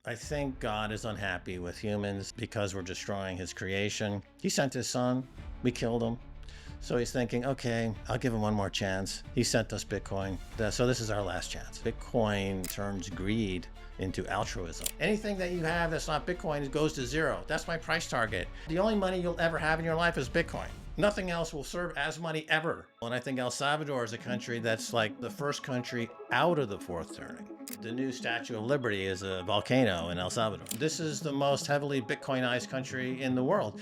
I think God is unhappy with humans because we're destroying his creation. He sent his son, we killed him. So he's thinking, okay, I'll give him one more chance. He sent us Bitcoin. So this is our last chance. Bitcoin turns greed into altruism. Anything that you have that's not Bitcoin goes to zero. That's my price target. The only money you'll ever have in your life is Bitcoin. Nothing else will serve as money ever. And I think El Salvador is a country that's like the first country out of the fourth turning. The new Statue of Liberty is a volcano in El Salvador. This is the most heavily Bitcoinized country in the world.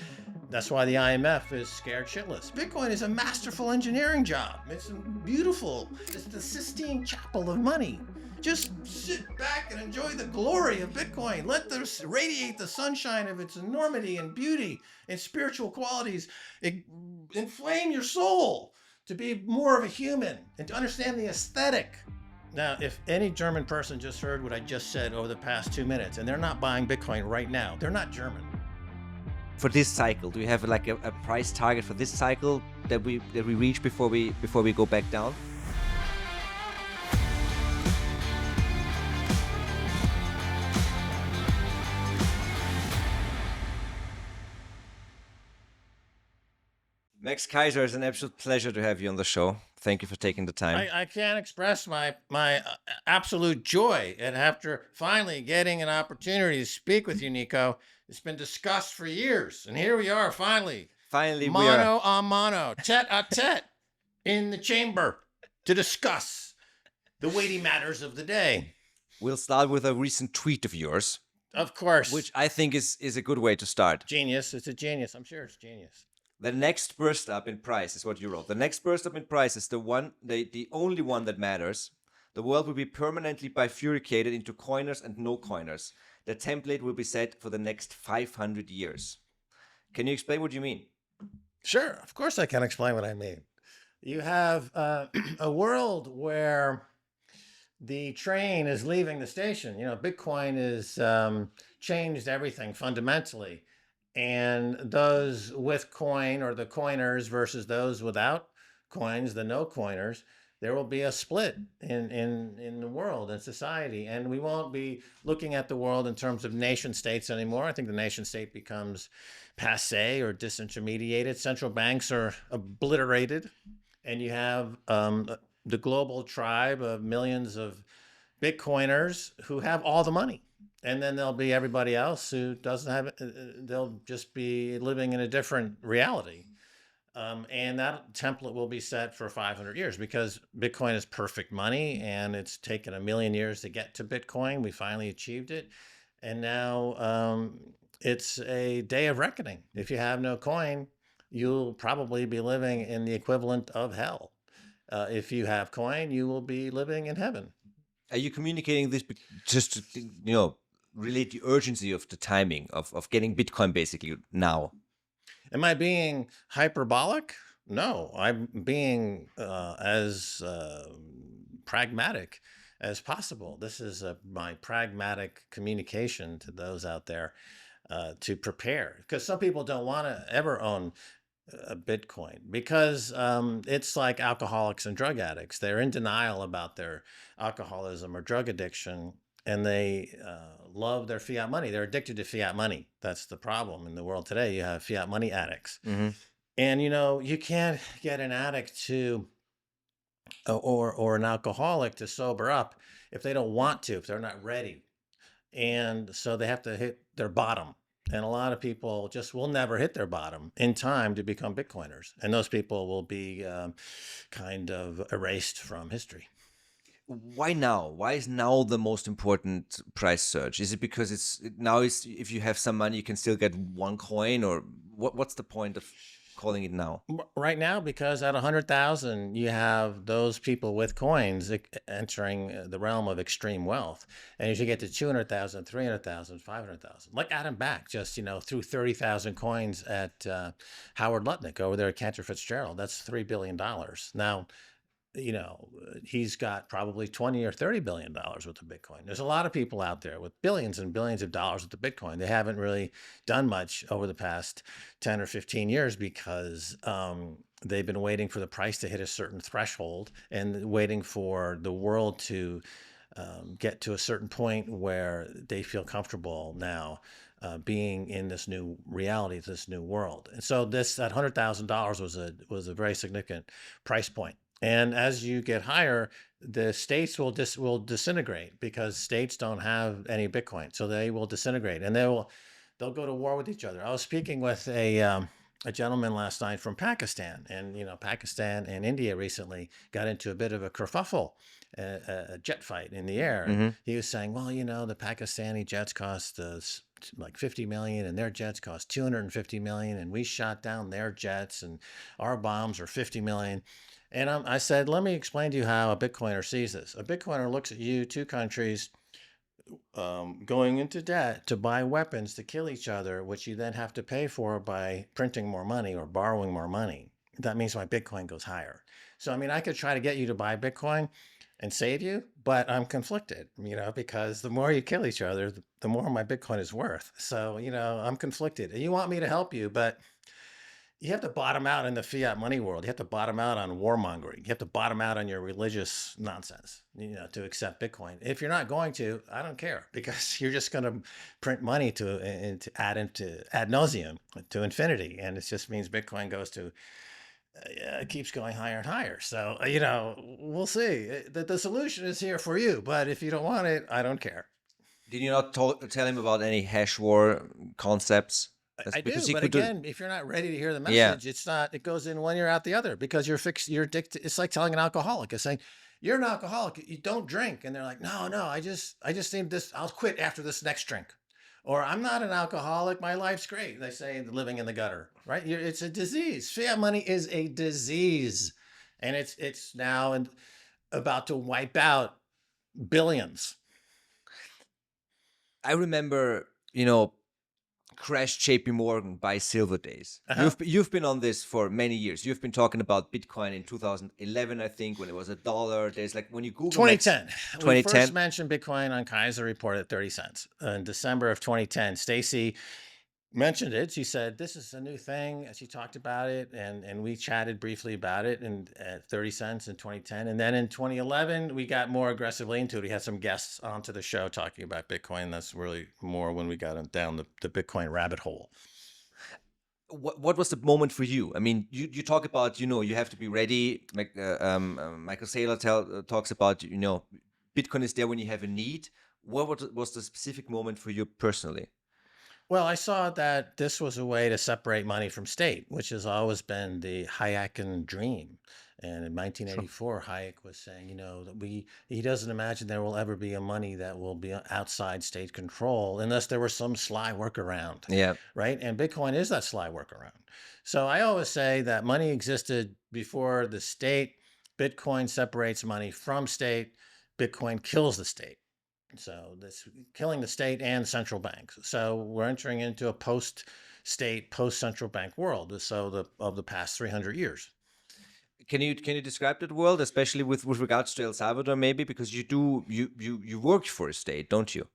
That's why the IMF is scared shitless. Bitcoin is a masterful engineering job. It's beautiful. It's the Sistine Chapel of money. Just sit back and enjoy the glory of Bitcoin. Let this radiate the sunshine of its enormity and beauty and spiritual qualities. Inflame your soul to be more of a human and to understand the aesthetic. Now, if any German person just heard what I just said over the past 2 minutes and they're not buying Bitcoin right now, they're not German. For this cycle, do you have like a price target for this cycle that we reach before we go back down? Max Keiser, it's an absolute pleasure to have you on the show. Thank you for taking the time. I can't express my absolute joy at after finally getting an opportunity to speak with you, Niko. It's been discussed for years, and here we are finally. Finally, mano a mano, tete-a-tete, in the chamber to discuss the weighty matters of the day. We'll start with a recent tweet of yours. Of course. Which I think is a good way to start. Genius. It's a genius. I'm sure it's genius. The next burst up in price is what you wrote. The next burst up in price is the only one that matters. The world will be permanently bifurcated into coiners and no coiners. The template will be set for the next 500 years. Can you explain what you mean? Sure. Of course I can explain what I mean. You have a world where the train is leaving the station. You know, Bitcoin has changed everything fundamentally. And those with coin, or the coiners, versus those without coins, the no coiners, there will be a split in the world and society. And we won't be looking at the world in terms of nation states anymore. I think the nation state becomes passé or disintermediated. Central banks are obliterated. And you have the global tribe of millions of Bitcoiners who have all the money. And then there'll be everybody else who doesn't have it. They'll just be living in a different reality. And that template will be set for 500 years because Bitcoin is perfect money, and it's taken 1 million years to get to Bitcoin. We finally achieved it. And now it's a day of reckoning. If you have no coin, you'll probably be living in the equivalent of hell. If you have coin, you will be living in heaven. Are you communicating this just to, relate the urgency of the timing of getting Bitcoin basically now? Am I being hyperbolic? No, I'm being as pragmatic as possible. This is my pragmatic communication to those out there to prepare, because some people don't want to ever own a Bitcoin because it's like alcoholics and drug addicts. They're in denial about their alcoholism or drug addiction, and they love their fiat money. They're addicted to fiat money. That's the problem in the world today. You have fiat money addicts. Mm-hmm. And, you can't get an addict to or an alcoholic to sober up if they don't want to, if they're not ready. And so they have to hit their bottom. And a lot of people just will never hit their bottom in time to become Bitcoiners. And those people will be kind of erased from history. Why now? Why is now the most important price surge? Is it because if you have some money, you can still get one coin, or what's the point of calling it now? Right now, because at 100,000, you have those people with coins entering the realm of extreme wealth. And as you get to 200,000, 300,000, 500,000, like Adam Back just, threw 30,000 coins at Howard Lutnick over there at Cantor Fitzgerald. That's $3 billion. Now, he's got probably 20 or 30 billion dollars with the Bitcoin. There's a lot of people out there with billions and billions of dollars with the Bitcoin. They haven't really done much over the past 10 or 15 years because they've been waiting for the price to hit a certain threshold and waiting for the world to get to a certain point where they feel comfortable now being in this new reality, this new world. And so that $100,000 was a very significant price point. And as you get higher, the states will disintegrate because states don't have any Bitcoin, so they will disintegrate and they'll go to war with each other. I was speaking with a gentleman last night from Pakistan, and Pakistan and India recently got into a bit of a kerfuffle, a jet fight in the air, and Hmm. he was saying, well, the Pakistani jets cost like 50 million, and their jets cost 250 million, and we shot down their jets, and our bombs are 50 million. And I said, let me explain to you how a Bitcoiner sees this. A Bitcoiner looks at you, two countries going into debt to buy weapons to kill each other, which you then have to pay for by printing more money or borrowing more money. That means my Bitcoin goes higher. So, I mean, I could try to get you to buy Bitcoin and save you, but I'm conflicted, because the more you kill each other, the more my Bitcoin is worth. So, I'm conflicted. And you want me to help you, but you have to bottom out in the fiat money world. You have to bottom out on warmongering. You have to bottom out on your religious nonsense, to accept Bitcoin. If you're not going to, I don't care, because you're just going to print money to add into ad nauseum to infinity, and it just means Bitcoin goes to keeps going higher and higher. So we'll see. The solution is here for you, but if you don't want it, I don't care. Did you not tell him about any hash war concepts? That's I because do, he but could do. again, if you're not ready to hear the Yeah. message, it's not. It goes in one ear out the other because you're fixed. You're addicted. It's like telling an alcoholic, it's saying, "You're an alcoholic. You don't drink," and they're like, "No, no, I just need this. I'll quit after this next drink." Or I'm not an alcoholic. My life's great. They say living in the gutter, right? It's a disease. Fiat money is a disease, and it's now about to wipe out billions. I remember, crashed JP Morgan by Silver Days. Uh huh. You've been on this for many years. You've been talking about Bitcoin in 2011, I think, when it was $1. There's like when you Google next 2010. We first 2010. mentioned Bitcoin on Keiser report at 30 cents. In December of 2010, Stacy mentioned it. She said, this is a new thing. She talked about it, and we chatted briefly about it at 30 cents in 2010. And then in 2011, we got more aggressively into it. We had some guests onto the show talking about Bitcoin. That's really more when we got down the Bitcoin rabbit hole. What was the moment for you? I mean, you talk about, you have to be ready. Michael Saylor talks about, Bitcoin is there when you have a need. What was the specific moment for you personally? Well, I saw that this was a way to separate money from state, which has always been the Hayekian dream. And in Sure. 1984, Hayek was saying, that he doesn't imagine there will ever be a money that will be outside state control unless there was some sly workaround, Yeah. right? And Bitcoin is that sly workaround. So I always say that money existed before the state. Bitcoin separates money from state. Bitcoin kills the state. So this killing the state and central banks. So we're entering into a post-state, post-central bank world. So of the past 300 years. Can you describe that world, especially with regards to El Salvador, maybe because you work for a state, don't you?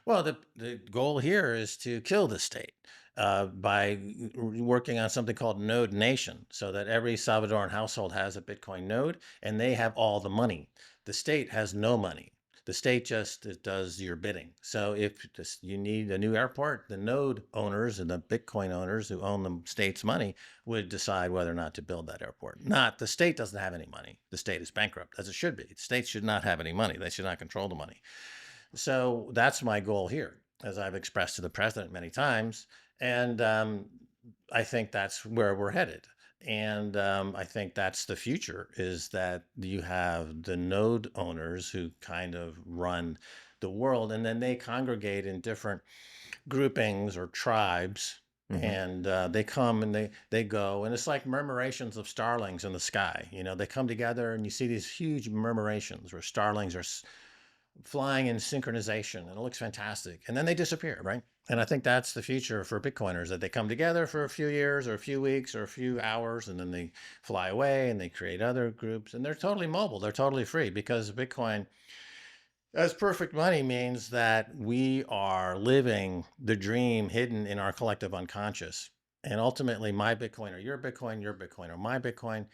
Well, the goal here is to kill the state by working on something called Node Nation, so that every Salvadoran household has a Bitcoin node and they have all the money. The state has no money. The state just does your bidding. So if you need a new airport, the node owners and the Bitcoin owners who own the state's money would decide whether or not to build that airport. Not the state doesn't have any money. The state is bankrupt, as it should be. The state should not have any money. They should not control the money. So that's my goal here, as I've expressed to the president many times. And I think that's where we're headed. And I think that's the future, is that you have the node owners who kind of run the world, and then they congregate in different groupings or tribes. Hmm. And they come and they go, and it's like murmurations of starlings in the sky. They come together, and you see these huge murmurations where starlings are flying in synchronization, and it looks fantastic, and then they disappear, right? And I think that's the future for Bitcoiners, that they come together for a few years or a few weeks or a few hours, and then they fly away and they create other groups, and they're totally mobile, they're totally free, because Bitcoin as perfect money means that we are living the dream hidden in our collective unconscious. And ultimately, my Bitcoin or your Bitcoin or my Bitcoin.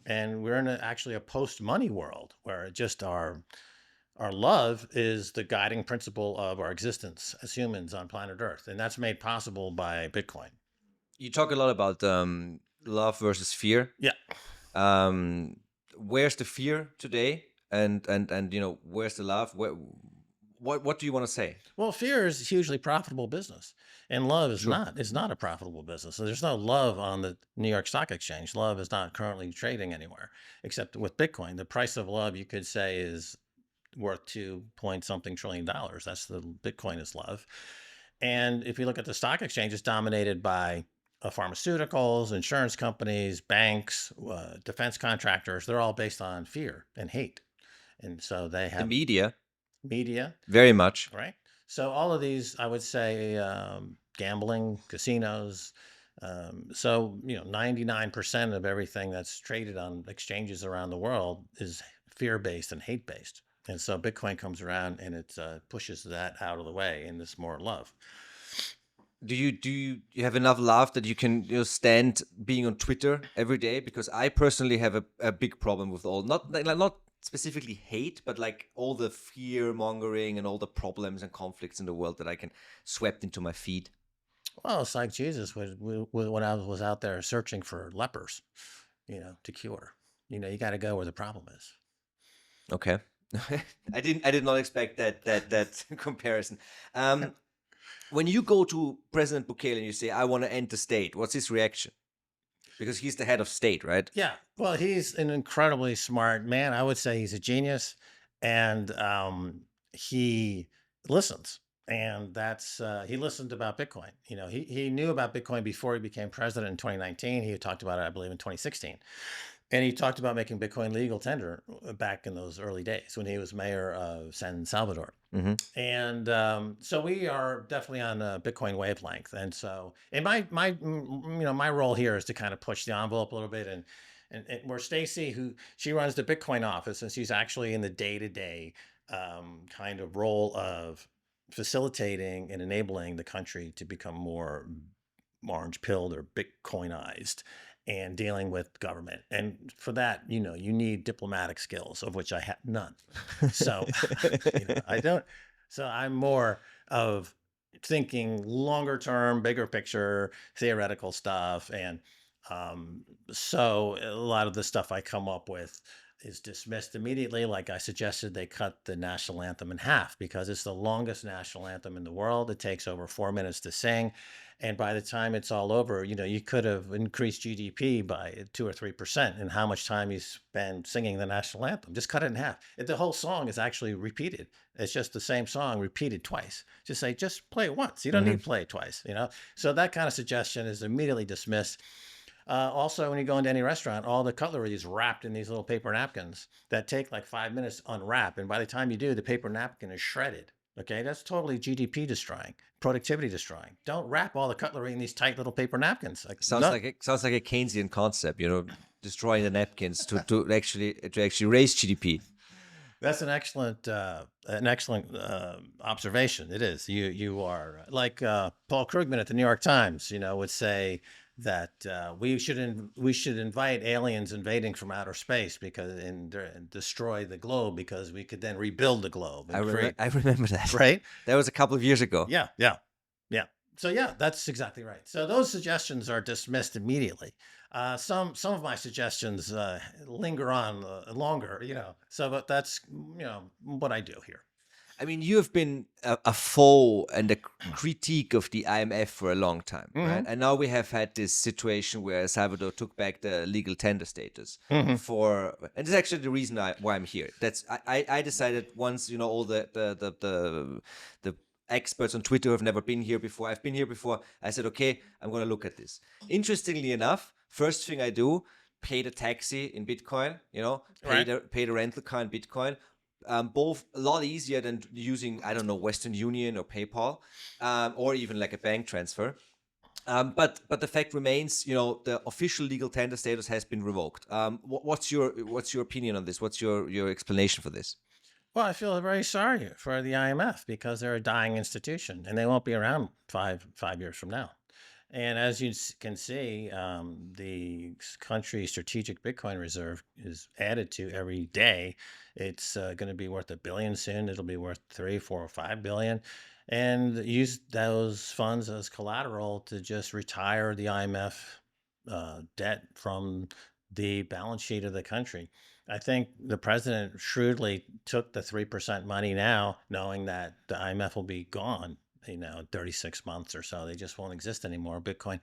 And we're in actually a post money world where just Our love is the guiding principle of our existence as humans on planet Earth, and that's made possible by Bitcoin. You talk a lot about love versus fear. Yeah. Where's the fear today, and where's the love? What do you want to say? Well, fear is a hugely profitable business, and love is not. It's not a profitable business. So there's no love on the New York Stock Exchange. Love is not currently trading anywhere, except with Bitcoin. The price of love, you could say, is worth 2 point something trillion dollars. That's the Bitcoin is love. And if you look at the stock exchange, it's dominated by pharmaceuticals, insurance companies, banks, defense contractors. They're all based on fear and hate. And so they The have media, media, very much. right? So all of these, I would say, gambling, casinos. So 99% of everything that's traded on exchanges around the world is fear-based and hate-based. And so Bitcoin comes around and it pushes that out of the way, and it's more love. Do you have enough love that you can stand being on Twitter every day? Because I personally have a big problem with all not specifically hate, but like all the fear mongering and all the problems and conflicts in the world that I can swept into my feed. Well, it's like Jesus when I was out there searching for lepers, to cure. You got to go where the problem is. Okay. I did not expect that comparison. When you go to President Bukele and you say, I want to end the state, what's his reaction? Because he's the head of state, right? Yeah. Well, he's an incredibly smart man. I would say he's a genius, and he listens. And that's he listened about Bitcoin. He knew about Bitcoin before he became president in 2019. He had talked about it, I believe, in 2016. And he talked about making Bitcoin legal tender back in those early days when he was mayor of San Salvador. Mm-hmm. And so we are definitely on a Bitcoin wavelength. And so, and my role here is to kind of push the envelope a little bit, and where Stacy, she runs the Bitcoin office, and she's actually in the day-to-day kind of role of facilitating and enabling the country to become more orange pilled or Bitcoinized and dealing with government. And for that, you need diplomatic skills, of which I have none. So, I don't. So I'm more of thinking longer term, bigger picture, theoretical stuff. And so a lot of the stuff I come up with is dismissed immediately. Like I suggested, they cut the national anthem in half because it's the longest national anthem in the world. It takes over 4 minutes to sing. And by the time it's all over, you could have increased GDP by 2 or 3% in how much time you spend singing the national anthem. Just cut it in half. The whole song is actually repeated. It's just the same song repeated twice. Just play it once. You don't need to play it twice, So that kind of suggestion is immediately dismissed. Also, when you go into any restaurant, all the cutlery is wrapped in these little paper napkins that take like 5 minutes to unwrap. And by the time you do, the paper napkin is shredded. Okay, that's totally GDP destroying, productivity destroying. Don't wrap all the cutlery in these tight little paper napkins. Sounds like a Keynesian concept, destroying the napkins to actually raise GDP. That's an excellent observation. It is. You are like Paul Krugman at the New York Times. Would say that we should invite aliens invading from outer space and destroy the globe because we could then rebuild the globe. I remember that. Right. That was a couple of years ago. Yeah. So yeah, that's exactly right. So those suggestions are dismissed immediately. Some of my suggestions linger on longer. But that's what I do here. I mean, you have been a foe and a critique of the IMF for a long time, right? And now we have had this situation where Salvador took back the legal tender status and it's actually the reason why I'm here. I decided once, all the experts on Twitter have never been here before. I've been here before. I said, okay, I'm going to look at this. Interestingly enough, first thing I do, pay the taxi in Bitcoin, pay the rental car in Bitcoin. Both a lot easier than using, I don't know, Western Union or PayPal, or even like a bank transfer. But the fact remains, the official legal tender status has been revoked. What's your opinion on this? What's your explanation for this? Well, I feel very sorry for the IMF because they're a dying institution and they won't be around five years from now. And as you can see, the country's strategic Bitcoin reserve is added to every day. It's going to be worth $1 billion soon. It'll be worth 3, 4, or 5 billion, and use those funds as collateral to just retire the IMF debt from the balance sheet of the country. I think the president shrewdly took the 3% money now, knowing that the IMF will be gone, 36 months or so. They just won't exist anymore. Bitcoin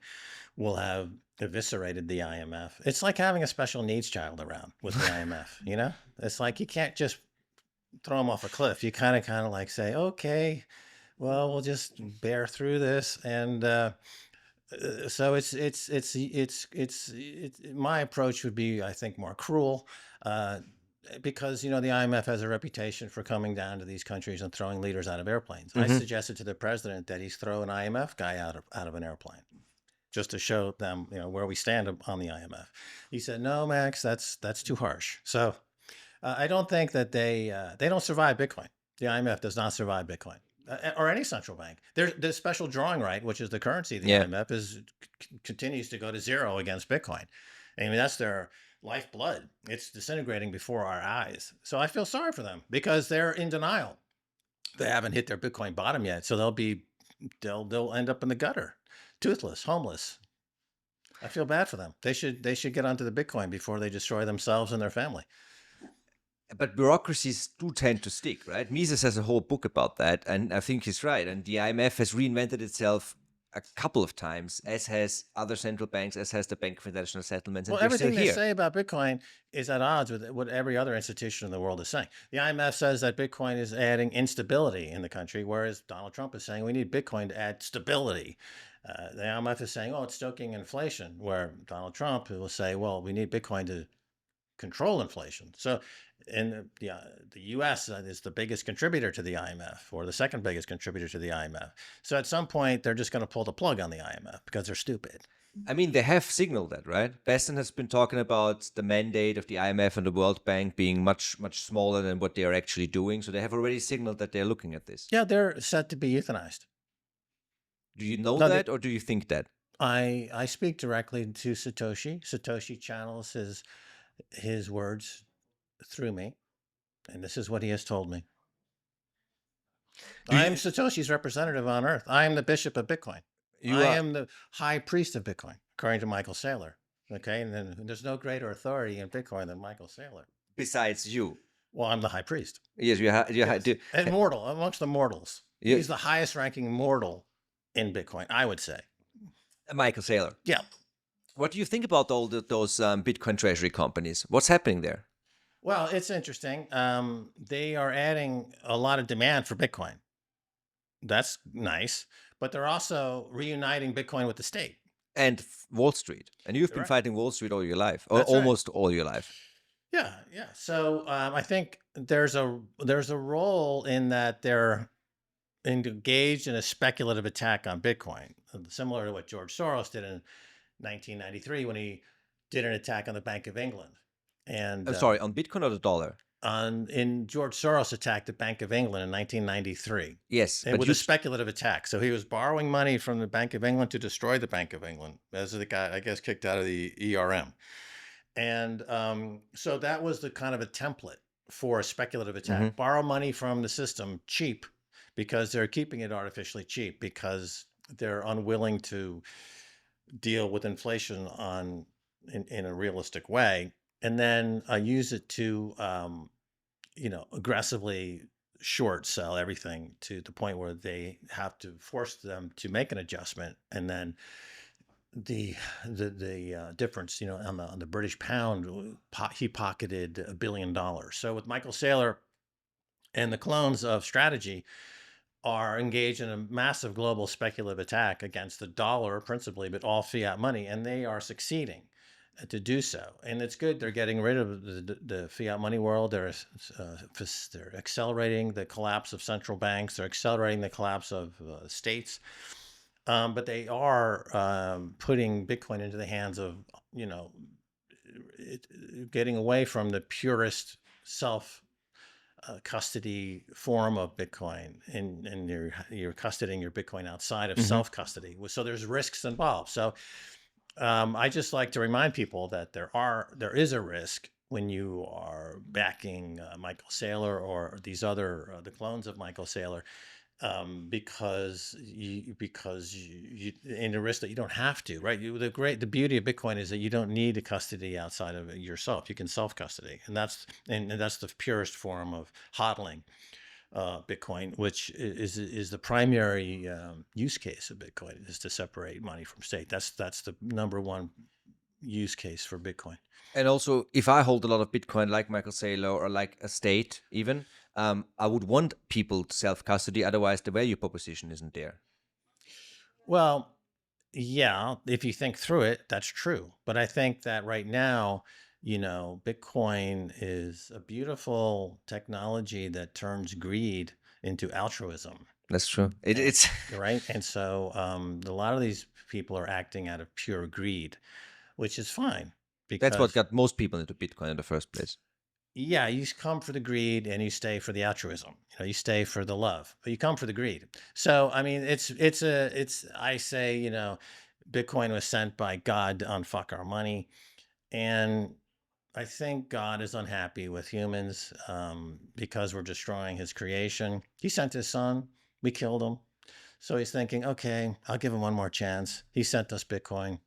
will have eviscerated the IMF. It's like having a special needs child around with the IMF, It's like you can't just throw them off a cliff. You kind of like say, okay, well, we'll just bear through this. And so my approach would be, I think, more cruel. Because the IMF has a reputation for coming down to these countries and throwing leaders out of airplanes. I suggested to the president that he's throw an IMF guy out of an airplane, just to show them where we stand on the IMF. He said, "No, Max, that's too harsh." So I don't think that they don't survive Bitcoin. The IMF does not survive Bitcoin. Or any central bank. The special drawing right, which is the currency of the IMF, continues to go to zero against Bitcoin. I mean, that's their lifeblood. It's disintegrating before our eyes. So I feel sorry for them because they're in denial. They haven't hit their Bitcoin bottom yet, so they'll end up in the gutter, toothless, homeless. I feel bad for them. They should get onto the Bitcoin before they destroy themselves and their family. But bureaucracies do tend to stick, right? Mises has a whole book about that, and I think he's right. And the IMF has reinvented itself a couple of times, as has other central banks, as has the Bank of International Settlements. Well, everything they say about Bitcoin is at odds with what every other institution in the world is saying. The IMF says that Bitcoin is adding instability in the country, whereas Donald Trump is saying we need Bitcoin to add stability. The IMF is saying, oh, it's stoking inflation, where Donald Trump will say, well, we need Bitcoin to control inflation. So in the U.S. Is the biggest contributor to the IMF, or the second biggest contributor to the IMF. So at some point, they're just going to pull the plug on the IMF because they're stupid. I mean, they have signaled that, right? Besson has been talking about the mandate of the IMF and the World Bank being much, much smaller than what they are actually doing. So they have already signaled that they're looking at this. Yeah, they're set to be euthanized. Do you know that, or do you think that? I speak directly to Satoshi. Satoshi channels his words through me, and this is what he has told me. I am Satoshi's representative on Earth. I am the bishop of Bitcoin. I am the high priest of Bitcoin, according to Michael Saylor. Okay, and then there's no greater authority in Bitcoin than Michael Saylor. Besides you. Well, I'm the high priest. Yes, and mortal, amongst the mortals. Yeah. He's the highest ranking mortal in Bitcoin, I would say. Michael Saylor. Yeah. What do you think about all those Bitcoin treasury companies? What's happening there? Well, it's interesting. They are adding a lot of demand for Bitcoin. That's nice. But they're also reuniting Bitcoin with the state. And Wall Street. And you've been fighting Wall Street all your life, or almost all your life. Yeah, yeah. So I think there's a role in that they're engaged in a speculative attack on Bitcoin, similar to what George Soros did in 1993 when he did an attack on the Bank of England. And I'm sorry, on Bitcoin or the dollar? In George Soros attacked the Bank of England in 1993. Yes, it was a speculative attack. So he was borrowing money from the Bank of England to destroy the Bank of England, as the guy, I guess, kicked out of the ERM. And so that was the kind of a template for a speculative attack. Borrow money from the system cheap, because they're keeping it artificially cheap, because they're unwilling to deal with inflation in a realistic way. And then use it to, aggressively short sell everything to the point where they have to force them to make an adjustment. And then the difference, on the British pound, he pocketed $1 billion. So with Michael Saylor and the clones of Strategy are engaged in a massive global speculative attack against the dollar principally, but all fiat money, and they are succeeding to do so. And it's good. They're getting rid of the fiat money world. They're accelerating the collapse of central banks. They're accelerating the collapse of states. But they are putting Bitcoin into the hands of, getting away from the purest custody form of Bitcoin, and you're custodying your Bitcoin outside of Mhm. self custody. So there's risks involved. So I just like to remind people that there is a risk when you are backing Michael Saylor or these other the clones of Michael Saylor, because you in a risk that you don't have to, right? The beauty of Bitcoin is that you don't need a custody outside of it yourself. You can self custody, and that's the purest form of hodling Bitcoin, which is the primary use case of Bitcoin, is to separate money from state. That's the number one use case for Bitcoin. And also, if I hold a lot of Bitcoin, like Michael Saylor or like a state, even, I would want people to self custody. Otherwise, the value proposition isn't there. Well, yeah, if you think through it, that's true. But I think that right now, Bitcoin is a beautiful technology that turns greed into altruism. That's true. And It's right. And so a lot of these people are acting out of pure greed, which is fine that's what because, got most people into Bitcoin in the first place. yeah, you come for the greed and you stay for the altruism. You stay for the love, but you come for the greed. So, I mean, I say, Bitcoin was sent by God to unfuck our money. And I think God is unhappy with humans because we're destroying his creation. He sent his son, we killed him. So he's thinking, okay, I'll give him one more chance. He sent us Bitcoin.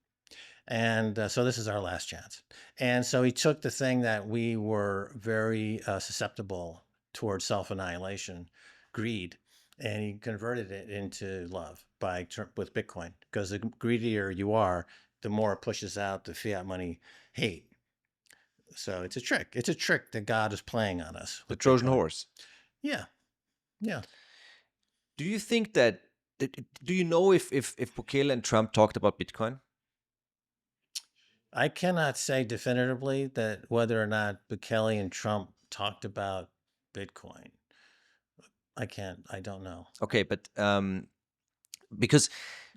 And so this is our last chance. And so he took the thing that we were very susceptible towards self annihilation, greed, and he converted it into love with Bitcoin. Because the greedier you are, the more it pushes out the fiat money hate. So it's a trick. It's a trick that God is playing on us The with Trojan Bitcoin. horse. Yeah. Yeah. Do you think that? Do you know if Bukele and Trump talked about Bitcoin? I cannot say definitively that whether or not Bukele and Trump talked about Bitcoin. I don't know. Okay, but because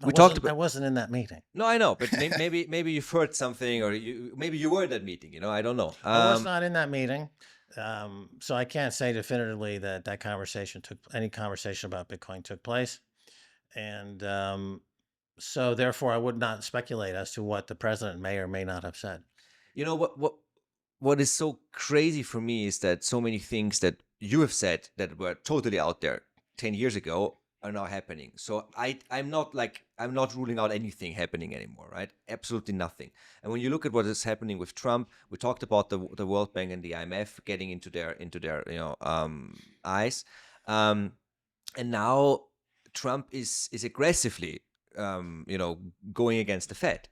I we talked wasn't I about. wasn't in that meeting. No, I know, but maybe you've heard something, or maybe you were at that meeting. I don't know. I was not in that meeting. So I can't say definitively that any conversation about Bitcoin took place. And so therefore I would not speculate as to what the president may or may not have said. You know what is so crazy for me is that so many things that you have said that were totally out there 10 years ago are now happening. So I'm not ruling out anything happening anymore, right? Absolutely nothing. And when you look at what is happening with Trump, we talked about the World Bank and the IMF getting into their eyes. And now Trump is aggressively going against the Fed.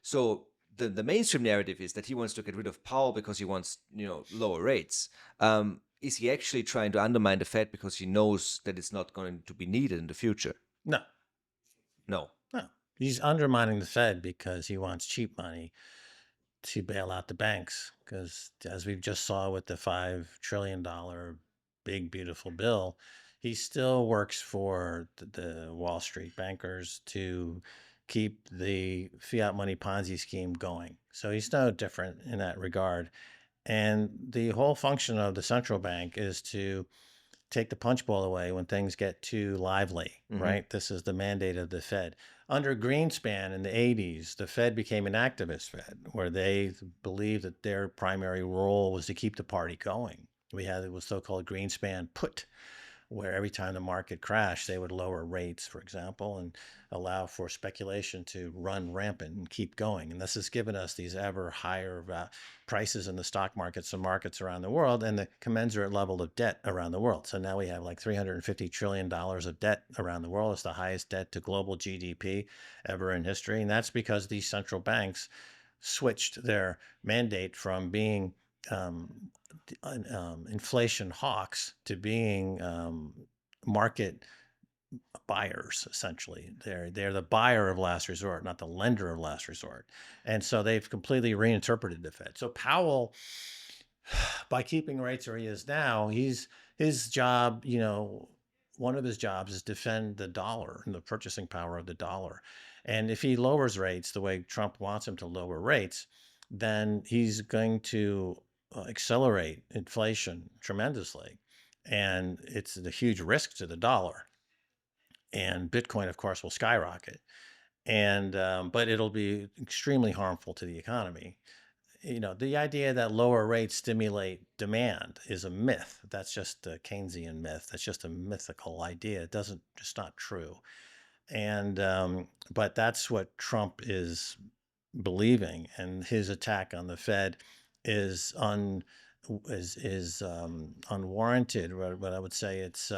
So the mainstream narrative is that he wants to get rid of Powell because he wants lower rates. Is he actually trying to undermine the Fed because he knows that it's not going to be needed in the future? No, No. no. He's undermining the Fed because he wants cheap money to bail out the banks. Because as we just saw with the $5 trillion big beautiful bill, he still works for the Wall Street bankers to keep the fiat money Ponzi scheme going. So he's no different in that regard. And the whole function of the central bank is to take the punch bowl away when things get too lively, right? This is the mandate of the Fed. Under Greenspan in the 80s, the Fed became an activist Fed, where they believed that their primary role was to keep the party going. We had it was so-called Greenspan put, where every time the market crashed, they would lower rates, for example, and allow for speculation to run rampant and keep going. And this has given us these ever higher prices in the stock markets and markets around the world and the commensurate level of debt around the world. So now we have like $350 trillion of debt around the world. It's the highest debt to global GDP ever in history. And that's because these central banks switched their mandate from being inflation hawks to being market buyers. Essentially, they're the buyer of last resort, not the lender of last resort, and so they've completely reinterpreted the Fed. So Powell, by keeping rates where he is now, his job, one of his jobs is defend the dollar and the purchasing power of the dollar. And if he lowers rates the way Trump wants him to lower rates, then he's going to accelerate inflation tremendously. and it's a huge risk to the dollar. And Bitcoin, of course, will skyrocket. And but it'll be extremely harmful to the economy. The idea that lower rates stimulate demand is a myth. That's just a Keynesian myth. That's just a mythical idea. It doesn't, just not true. And but that's what Trump is believing, and his attack on the Fed is unwarranted. But I would say it's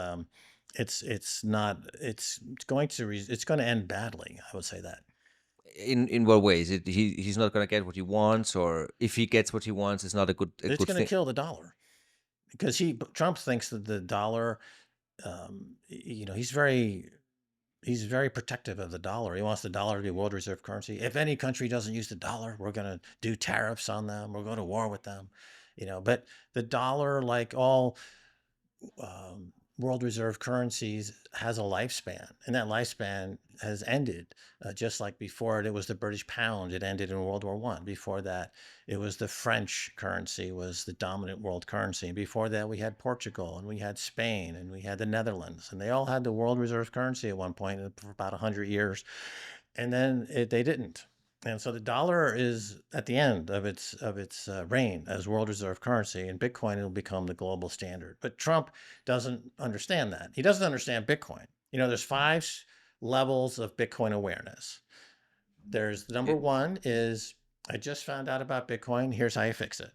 not. It's going to end badly. I would say that. In what ways? He's not going to get what he wants, or if he gets what he wants, it's not a It's good going to thing. kill the dollar because Trump thinks that the dollar. He's very protective of the dollar. He wants the dollar to be world reserve currency. If any country doesn't use the dollar, we're going to do tariffs on them. We'll go to war with them. But the dollar, like all world reserve currencies, has a lifespan, and that lifespan has ended. Just like before it was the British pound, it ended in World War I. Before that, it was the French currency was the dominant world currency. And before that, we had Portugal, and we had Spain, and we had the Netherlands, and they all had the world reserve currency at one point for about 100 years, and then they didn't. And so the dollar is at the end of its reign as world reserve currency, and Bitcoin will become the global standard. But Trump doesn't understand that. He doesn't understand Bitcoin. There's 5 levels of Bitcoin awareness. There's number 1 is I just found out about Bitcoin. Here's how you fix it.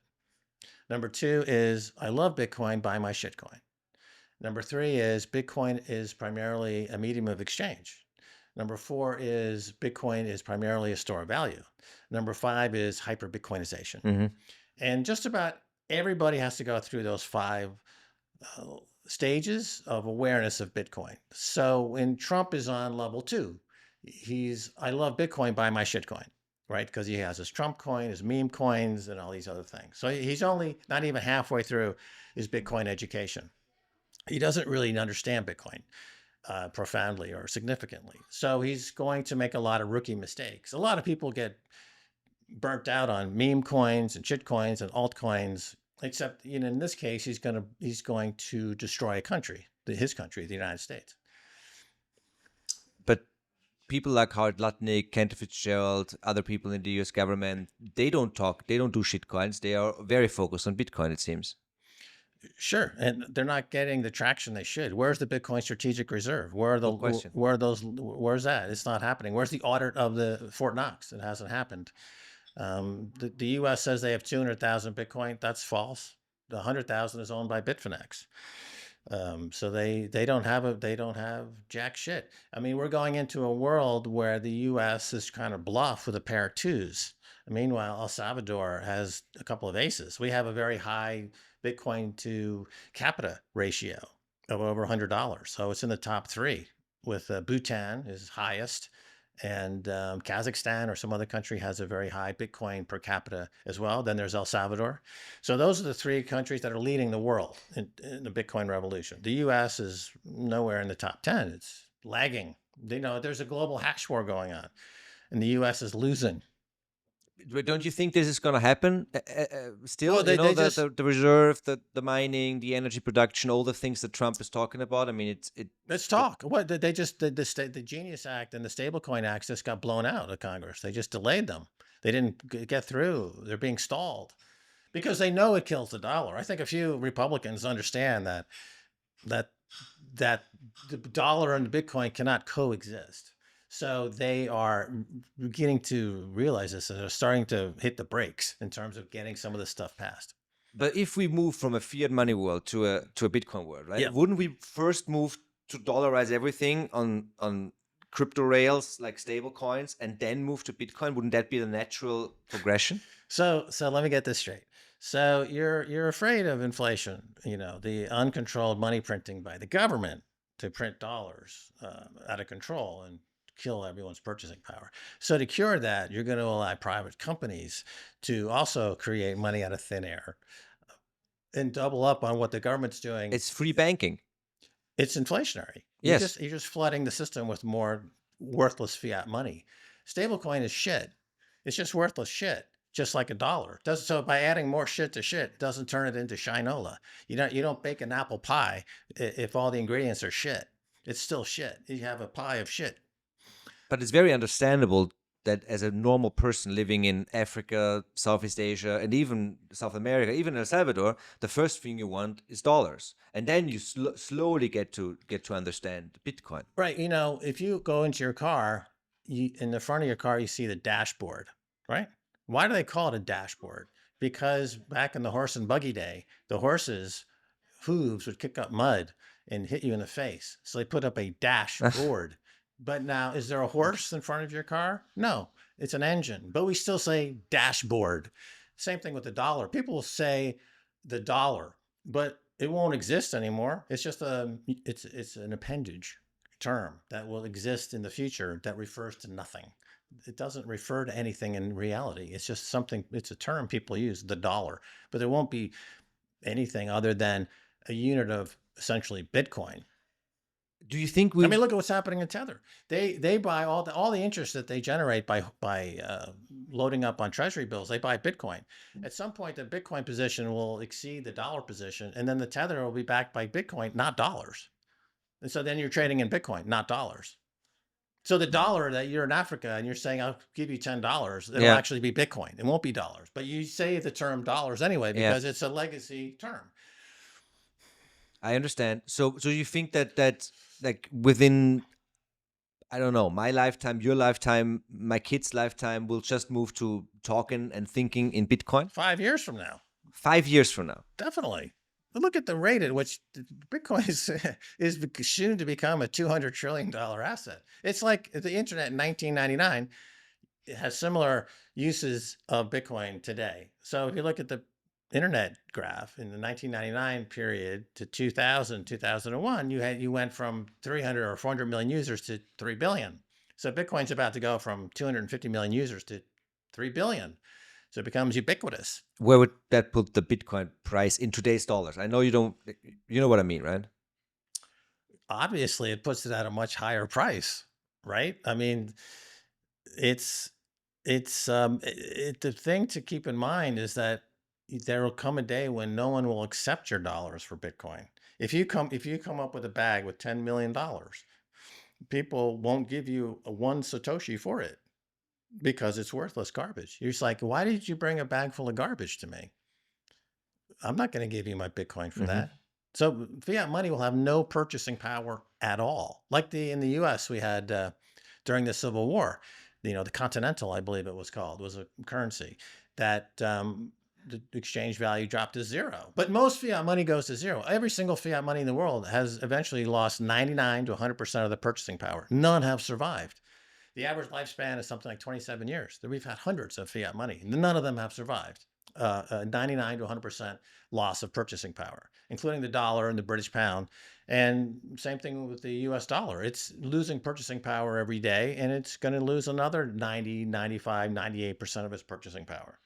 Number 2 is I love Bitcoin. Buy my shitcoin. Number 3 is Bitcoin is primarily a medium of exchange. Number 4 is Bitcoin is primarily a store of value. Number 5 is hyper Bitcoinization. Mm-hmm. And just about everybody has to go through those 5 stages of awareness of Bitcoin. So when Trump is on level 2, I love Bitcoin, buy my shitcoin, right? Because he has his Trump coin, his meme coins, and all these other things. So he's only not even halfway through his Bitcoin education. He doesn't really understand Bitcoin profoundly or significantly. So he's going to make a lot of rookie mistakes. A lot of people get burnt out on meme coins and shit coins and altcoins, except in this case, he's going to destroy a country, his country, the United States. But people like Howard Lutnick, Kent Fitzgerald, other people in the U.S. government, they don't do shitcoins. They are very focused on Bitcoin, it seems. Sure, and they're not getting the traction they should. Where's the Bitcoin strategic reserve? Where's that? It's not happening. Where's the audit of the Fort Knox? It hasn't happened. The U.S. says they have 200,000 Bitcoin. That's false. The 100,000 is owned by Bitfinex. So they don't have jack shit. I mean, we're going into a world where the U.S. is kind of bluff with a pair of 2s. Meanwhile, El Salvador has a couple of aces. We have a very high Bitcoin to capita ratio of over $100. So it's in the top 3, with Bhutan is highest, and Kazakhstan or some other country has a very high Bitcoin per capita as well. Then there's El Salvador. So those are the 3 countries that are leading the world in the Bitcoin revolution. The U.S. is nowhere in the top 10. It's lagging. There's a global hash war going on, and the U.S. is losing. But don't you think this is going to happen still? Well, the reserve, the mining, the energy production, all the things that Trump is talking about. I mean, let's talk. What they just the Genius Act and the Stablecoin Act just got blown out of Congress. They just delayed them. They didn't get through. They're being stalled because they know it kills the dollar. I think a few Republicans understand that the dollar and the Bitcoin cannot coexist. So they are beginning to realize this, and they're starting to hit the brakes in terms of getting some of this stuff passed. But if we move from a fiat money world to a Bitcoin world, right? Yeah. Wouldn't we first move to dollarize everything on crypto rails like stable coins, and then move to Bitcoin? Wouldn't that be the natural progression? So let me get this straight. So you're afraid of inflation, the uncontrolled money printing by the government to print dollars out of control and kill everyone's purchasing power. So to cure that, you're going to allow private companies to also create money out of thin air and double up on what the government's doing. It's free banking. It's inflationary. Yes. You're just flooding the system with more worthless fiat money. Stablecoin is shit. It's just worthless shit. just like a dollar. Does so by adding more shit to shit, doesn't turn it into shinola. You don't bake an apple pie if all the ingredients are shit. It's still shit. You have a pie of shit. But it's very understandable that as a normal person living in Africa, Southeast Asia, and even South America, even El Salvador, the first thing you want is dollars, and then you slowly get to understand Bitcoin. Right. If you go into your car, in the front of your car, you see the dashboard, right? Why do they call it a dashboard? Because back in the horse and buggy day, the horses' hooves would kick up mud and hit you in the face. So they put up a dashboard. But now, is there a horse in front of your car? No, it's an engine. But we still say dashboard. Same thing with the dollar. People will say the dollar, but it won't exist anymore. It's just it's an appendage term that will exist in the future that refers to nothing. It doesn't refer to anything in reality. It's just something, it's a term people use, the dollar, but there won't be anything other than a unit of essentially Bitcoin. Do you think I mean, look at what's happening in Tether. They buy all the interest that they generate by loading up on treasury bills. They buy Bitcoin. At some point, the Bitcoin position will exceed the dollar position, and then the Tether will be backed by Bitcoin, not dollars. And so then you're trading in Bitcoin, not dollars. So the dollar that you're in Africa and you're saying, I'll give you $10, it'll Yeah. actually be Bitcoin. It won't be dollars. But you say the term dollars anyway Yeah. because it's a legacy term. I understand. So you think that like within, I don't know, my lifetime, your lifetime, my kids' lifetime, we'll just move to talking and thinking in Bitcoin? 5 years from now. 5 years from now. Definitely. But look at the rate at which Bitcoin is soon to become a $200 trillion asset. It's like the internet in 1999. It has similar uses of Bitcoin today. So if you look at the internet graph in the 1999 period to 2000, 2001, you went from 300 or 400 million users to 3 billion. So Bitcoin's about to go from 250 million users to 3 billion. So it becomes ubiquitous. Where would that put the Bitcoin price in today's dollars? I know you don't, you know what I mean, right? Obviously, it puts it at a much higher price, right? I mean, it's the thing to keep in mind is that there will come a day when no one will accept your dollars for Bitcoin. If you come up with a bag with $10 million, people won't give you a one Satoshi for it because it's worthless garbage. You're just like, why did you bring a bag full of garbage to me? I'm not going to give you my Bitcoin for that. So fiat money will have no purchasing power at all. Like in the U.S. we had during the Civil War, the Continental, I believe it was called, was a currency that the exchange value dropped to zero. But most fiat money goes to zero. Every single fiat money in the world has eventually lost 99 to 100% of the purchasing power. None have survived. The average lifespan is something like 27 years. We've had hundreds of fiat money. None of them have survived. 99 to 100% loss of purchasing power, including the dollar and the British pound. And same thing with the US dollar. It's losing purchasing power every day, and it's going to lose another 90, 95, 98% of its purchasing power.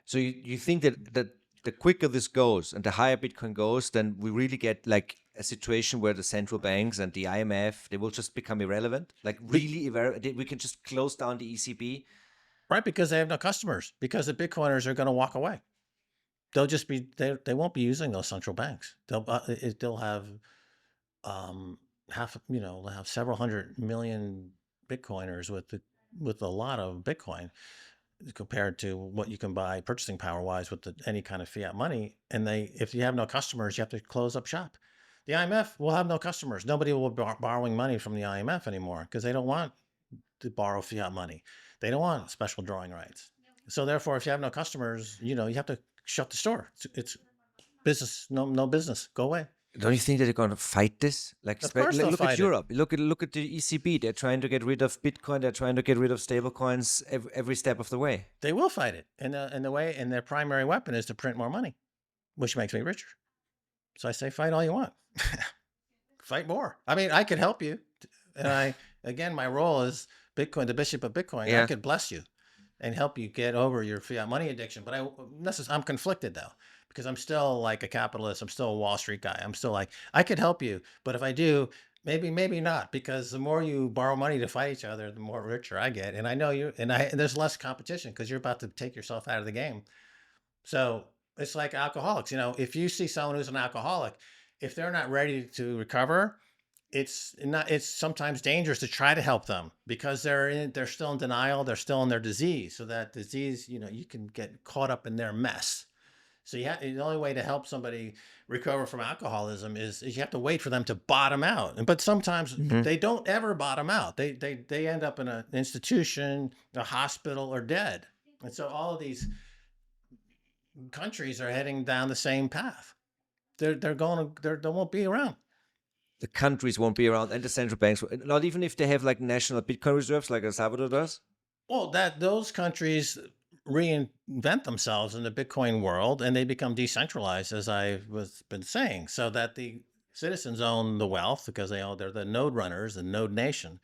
So you think that the quicker this goes and the higher Bitcoin goes, then we really get like a situation where the central banks and the IMF, they will just become irrelevant? Like really irrelevant? We can just close down the ECB? Right, because they have no customers, because the Bitcoiners are going to walk away. They'll just be, they won't be using those central banks. They'll have they'll have several hundred million Bitcoiners with a lot of Bitcoin compared to what you can buy purchasing power wise with any kind of fiat money. And if you have no customers, you have to close up shop. The IMF will have no customers. Nobody will be borrowing money from the IMF anymore because they don't want to borrow fiat money. They don't want special drawing rights. So therefore, if you have no customers, you have to shut the store. It's business, no business. Go away. Don't you think that they're going to fight this? Like, Of course they'll look fight at it. Europe. Look at the ECB. They're trying to get rid of Bitcoin. They're trying to get rid of stablecoins every step of the way. They will fight it, and their primary weapon is to print more money, which makes me richer. So I say, fight all you want. Fight more. I mean, I could help you, and my role is Bitcoin, the bishop of Bitcoin. Yeah. I could bless you and help you get over your fiat money addiction. But I'm conflicted though, because I'm still like a capitalist. I'm still a Wall Street guy. I'm still like, I could help you, but if I do, maybe not, because the more you borrow money to fight each other, the more richer I get. And I know you, and there's less competition because you're about to take yourself out of the game. So it's like alcoholics. If you see someone who's an alcoholic, if they're not ready to recover, it's sometimes dangerous to try to help them because they're still in denial, they're still in their disease. So that disease, you can get caught up in their mess. So the only way to help somebody recover from alcoholism is you have to wait for them to bottom out. But sometimes Hmm. they don't ever bottom out. They end up in an institution, a hospital, or dead. And so all of these countries are heading down the same path. They won't be around. The countries won't be around, and the central banks, not even if they have like national Bitcoin reserves, like El Salvador does. Well, that those countries reinvent themselves in the Bitcoin world and they become decentralized, as I was been saying, so that the citizens own the wealth because they're the node runners and node nation,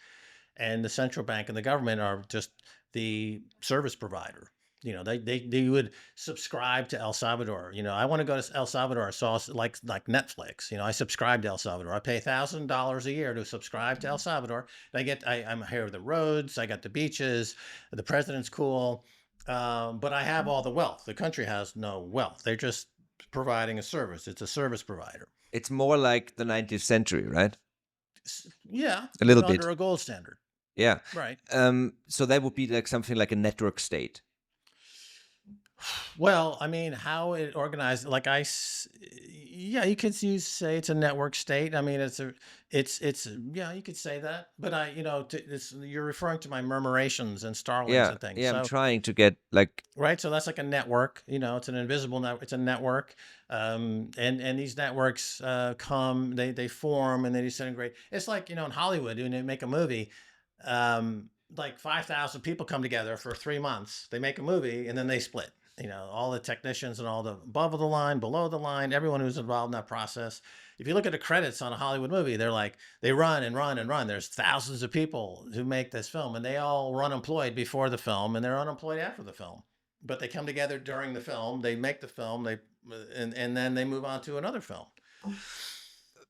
and the central bank and the government are just the service provider. They would subscribe to El Salvador. I want to go to El Salvador. I saw like Netflix. I subscribe to El Salvador. I pay $1,000 a year to subscribe to El Salvador. And I'm here with the roads. I got the beaches. The president's cool, but I have all the wealth. The country has no wealth. They're just providing a service. It's a service provider. It's more like the 19th century, right? Yeah, A little but bit. under a gold standard. Yeah. Right. So that would be like something like a network state. Well, I mean, how it organized, yeah, you could say it's a network state. I mean, yeah, you could say that. But you're referring to my murmurations and starlings Yeah, and things. yeah. I'm So, trying to get like, right, so that's like a network. It's an invisible network. It's a network, and these networks they form and they disintegrate. It's like in Hollywood when they make a movie. Like 5,000 people come together for 3 months. They make a movie and then they split. All the technicians and all the above the line, below the line, everyone who's involved in that process. If you look at the credits on a Hollywood movie, they run and run and run. There's thousands of people who make this film, and they all run unemployed before the film, and they're unemployed after the film. But they come together during the film. They make the film. And then they move on to another film.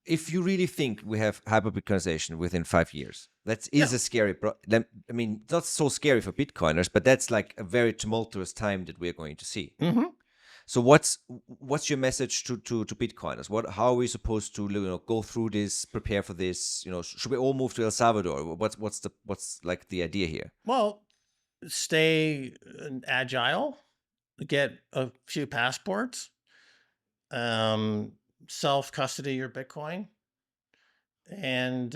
if you really think we have hyper-Bitcoinization within 5 years, that Yeah. is a scary. I mean, not so scary for Bitcoiners, but that's like a very tumultuous time that we're going to see. Mm-hmm. So what's your message to Bitcoiners? How are we supposed to go through this, prepare for this? Should we all move to El Salvador? What's like the idea here? Well, stay agile. Get a few passports. um, Self custody your Bitcoin, and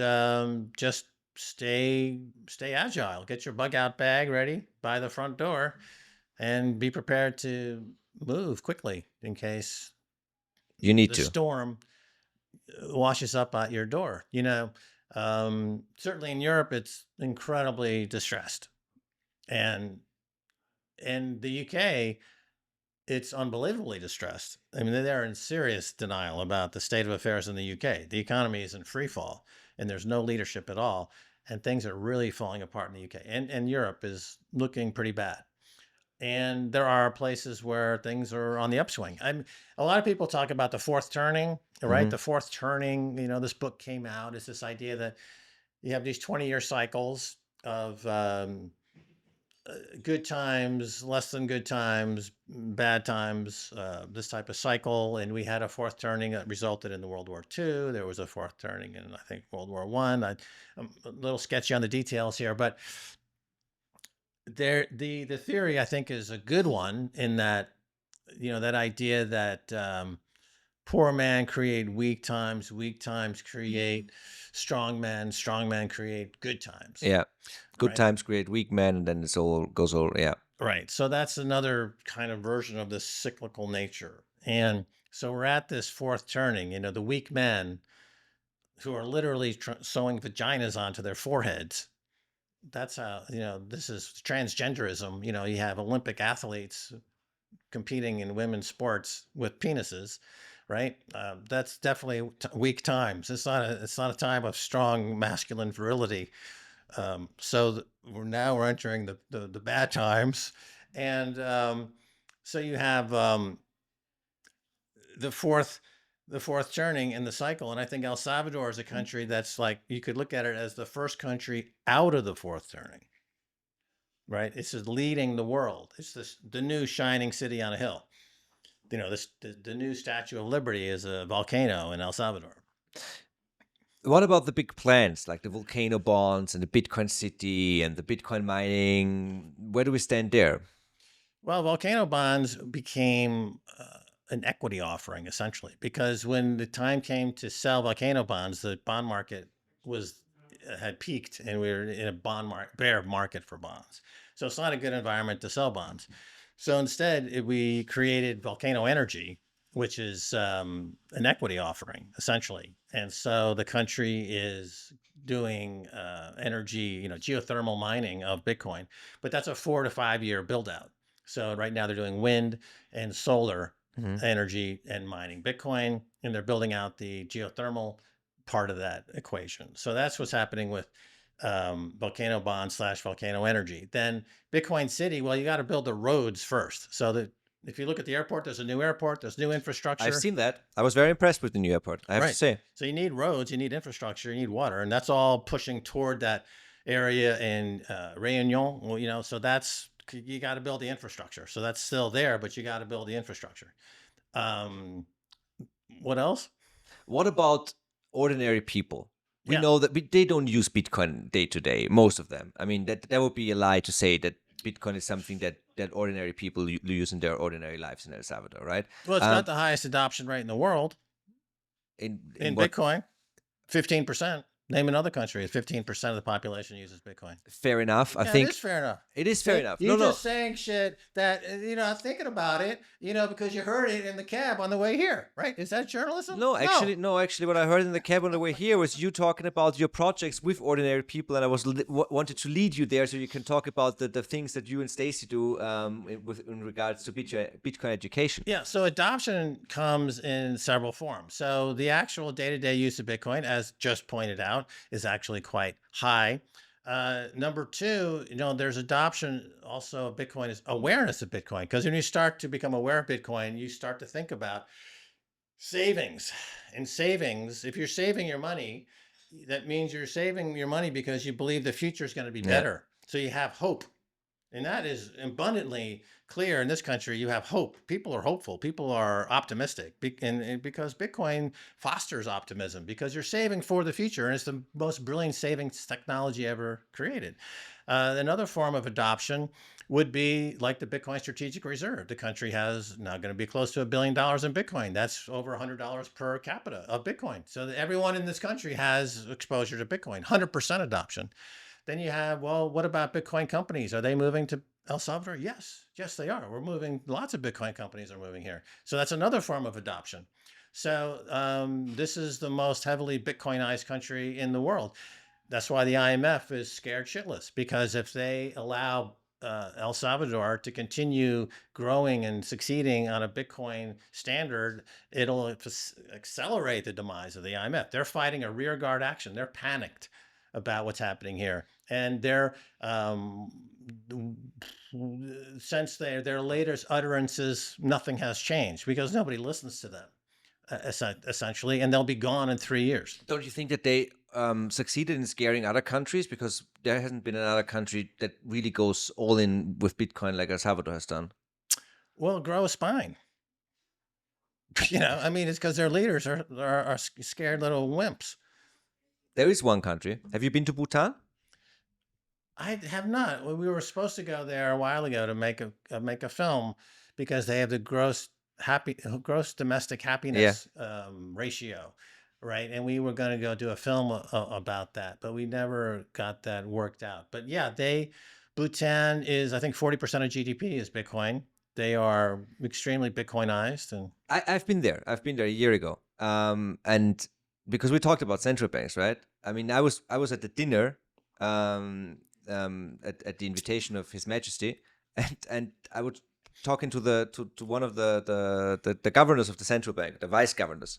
just stay agile. Get your bug out bag ready by the front door, and be prepared to move quickly in case You need the to. storm washes up at your door. Certainly in Europe, it's incredibly distressed, and in the UK, it's unbelievably distressed. I mean, they're in serious denial about the state of affairs in the UK. The economy is in free fall, and there's no leadership at all, and things are really falling apart in the UK. And Europe is looking pretty bad. And there are places where things are on the upswing. A lot of people talk about the fourth turning, right? Hmm. The fourth turning. This book came out. It's this idea that you have these 20-year cycles of good times, less than good times, bad times, this type of cycle. And we had a fourth turning that resulted in the World War II. There was a fourth turning in, I think, World War I. I'm a little sketchy on the details here, but the theory, I think, is a good one in that, that idea that poor man create weak times create strong men create good times. Yeah, good Right. times create weak men, and then goes all. Yeah. Right. So that's another kind of version of this cyclical nature. And so we're at this fourth turning, the weak men who are literally sewing vaginas onto their foreheads. That's how, this is transgenderism. You have Olympic athletes competing in women's sports with penises, right? That's definitely weak times. It's not a time of strong masculine virility. We're entering the bad times, and so you have the fourth the fourth turning in the cycle. And I think El Salvador is a country that's like, you could look at it as the first country out of the fourth turning, right? It's just leading the world. It's the new shining city on a hill. The new Statue of Liberty is a volcano in El Salvador. What about the big plans like the volcano bonds and the Bitcoin city and the Bitcoin mining? Where do we stand there? Well, volcano bonds became an equity offering essentially, because when the time came to sell volcano bonds, the bond market was had peaked, and we were in a bear market for bonds. So it's not a good environment to sell bonds. So instead, we created Volcano Energy, which is an equity offering essentially. And so the country is doing energy, geothermal mining of Bitcoin, but that's a 4 to 5 year build out. So right now they're doing wind and solar energy and mining Bitcoin, and they're building out the geothermal part of that equation. So that's what's happening with volcano bond / volcano energy. Then Bitcoin City, well, you got to build the roads first. So that if you look at the airport, there's a new airport, there's new infrastructure. I've seen that. I was very impressed with the new airport, I have to say. So you need roads, you need infrastructure, you need water, and that's all pushing toward that area in Réunion. Well, so that's, you got to build the infrastructure. So that's still there, but you got to build the infrastructure. What else? What about ordinary people? We Yeah. know that they don't use Bitcoin day to day, most of them. I mean, that would be a lie to say that Bitcoin is something that ordinary people use in their ordinary lives in El Salvador, right? Well, it's got the highest adoption rate in the world In what? Bitcoin, 15%. Name another country. 15% of the population uses Bitcoin. Fair enough. I Yeah, think it is fair enough. it is fair enough. You're just saying shit that, thinking about it, because you heard it in the cab on the way here, right? Is that journalism? No, actually, what I heard in the cab on the way here was you talking about your projects with ordinary people, and I was wanted to lead you there so you can talk about the things that you and Stacy do in regards to Bitcoin education. Yeah, so adoption comes in several forms. So the actual day-to-day use of Bitcoin, as just pointed out, is actually quite high. Number two, there's adoption also of Bitcoin is awareness of Bitcoin. Because when you start to become aware of Bitcoin, you start to think about savings. And savings, if you're saving your money, that means you're saving your money because you believe the future is going to be better. So you have hope. And that is abundantly clear in this country. You have hope. People are hopeful. People are optimistic. And because Bitcoin fosters optimism, because you're saving for the future. And it's the most brilliant savings technology ever created. Another form of adoption would be like the Bitcoin Strategic Reserve. The country has now going to be close to $1 billion in Bitcoin. That's over $100 per capita of Bitcoin. So that everyone in this country has exposure to Bitcoin, 100% adoption. Then you have, well, what about Bitcoin companies? Are they moving to El Salvador? Yes, they are. We're moving. Lots of Bitcoin companies are moving here. So that's another form of adoption. So this is the most heavily Bitcoinized country in the world. That's why the IMF is scared shitless, because if they allow El Salvador to continue growing and succeeding on a Bitcoin standard, it'll accelerate the demise of the IMF. They're fighting a rearguard action. They're panicked about what's happening here, and they're since their latest utterances, nothing has changed because nobody listens to them, essentially, and they'll be gone in 3 years. Don't you think that they succeeded in scaring other countries, because there hasn't been another country that really goes all in with Bitcoin like El Salvador has done? Well, grow a spine. I mean, it's because their leaders are scared little wimps. There is one country. Have you been to Bhutan? I have not. We were supposed to go there a while ago to make a film, because they have the gross domestic happiness ratio, right? And we were going to go do a film about that, but we never got that worked out. But yeah, Bhutan is, I think, 40% of GDP is Bitcoin. They are extremely Bitcoinized, and I've been there. I've been there a year ago, and because we talked about central banks, right? I mean, I was at the dinner at the invitation of His Majesty, and I was talking to one of the governors of the central bank, the vice governors,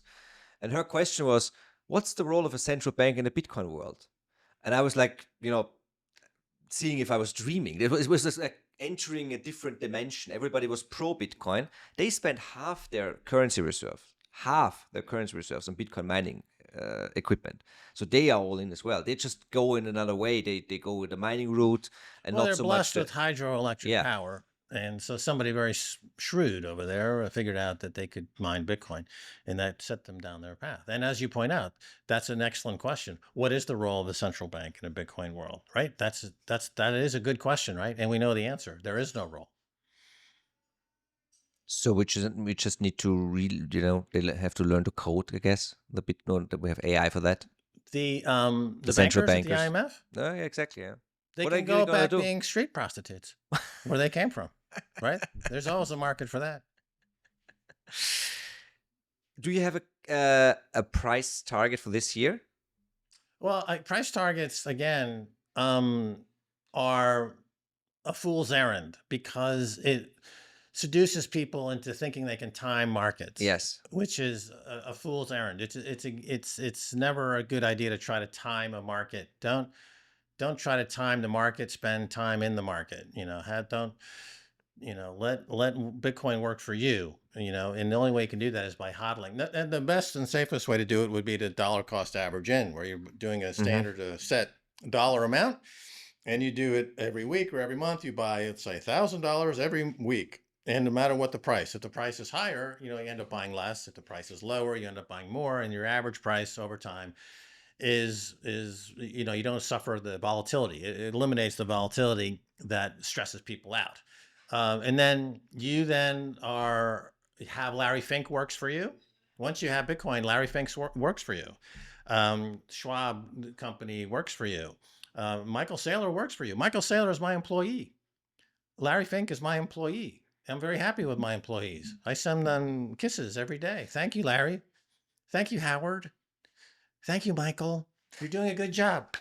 and her question was, "What's the role of a central bank in the Bitcoin world?" And I was like, seeing if I was dreaming. It was just like entering a different dimension. Everybody was pro Bitcoin. They spent half their currency reserve, half their currency reserves on Bitcoin mining equipment. So they are all in as well. They just go in another way. They go with the mining route and Well, not they're so much blessed the with hydroelectric yeah. power. And so somebody very shrewd over there figured out that they could mine Bitcoin, and that set them down their path. And as you point out, that's an excellent question. What is the role of the central bank in a Bitcoin world, right? That is a good question, right? And we know the answer. There is no role. So we just need to they have to learn to code, I guess. The Bitcoin that we have AI for that. The Central bankers at the bankers. IMF, Yeah, exactly. Yeah. they What are can they go gonna back do? being street prostitutes where they came from, right? There's always a market for that. Do you have a price target for this year? Well, price targets again are a fool's errand because it seduces people into thinking they can time markets. Yes. Which is a fool's errand. It's never a good idea to try to time a market. Don't try to time the market. Spend time in the market. Don't let Bitcoin work for you. And the only way you can do that is by hodling. And the best and safest way to do it would be to dollar cost average in, where you're doing a standard set dollar amount, and you do it every week or every month. You buy, let's say, $1,000 every week. And no matter what the price, if the price is higher, you end up buying less. If the price is lower, you end up buying more. And your average price over time is you don't suffer the volatility. It eliminates the volatility that stresses people out. And then you have Larry Fink works for you. Once you have Bitcoin, Larry Fink works for you. Schwab company works for you. Michael Saylor works for you. Michael Saylor is my employee. Larry Fink is my employee. I'm very happy with my employees. I send them kisses every day. Thank you, Larry. Thank you, Howard. Thank you, Michael. You're doing a good job.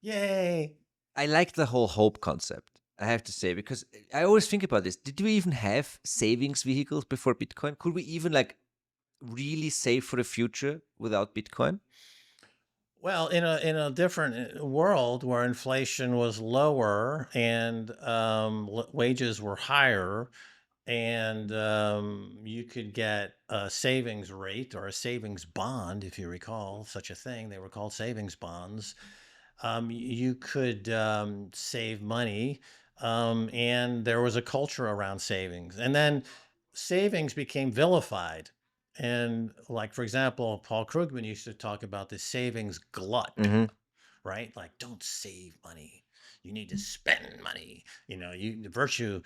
Yay. I like the whole hope concept, I have to say, because I always think about this. Did we even have savings vehicles before Bitcoin? Could we even really save for the future without Bitcoin? Well, in a different world where inflation was lower and wages were higher, and you could get a savings rate or a savings bond, if you recall such a thing. They were called savings bonds. You could save money, and there was a culture around savings. And then savings became vilified. And, like, for example, Paul Krugman used to talk about the savings glut, right? Like, don't save money. You need to spend money. The virtue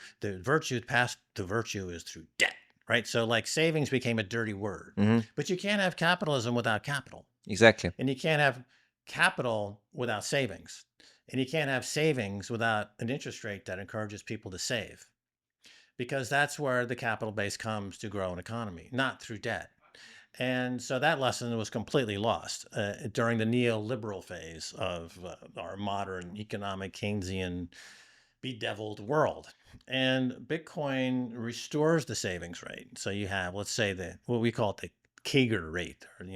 past the virtue is through debt, right? So, like, savings became a dirty word. But you can't have capitalism without capital. Exactly. And you can't have capital without savings. And you can't have savings without an interest rate that encourages people to save. Because that's where the capital base comes to grow an economy, not through debt. And so that lesson was completely lost during the neoliberal phase of our modern economic Keynesian bedeviled world. And Bitcoin restores the savings rate. So you have, let's say, what we call it the Keiser rate, or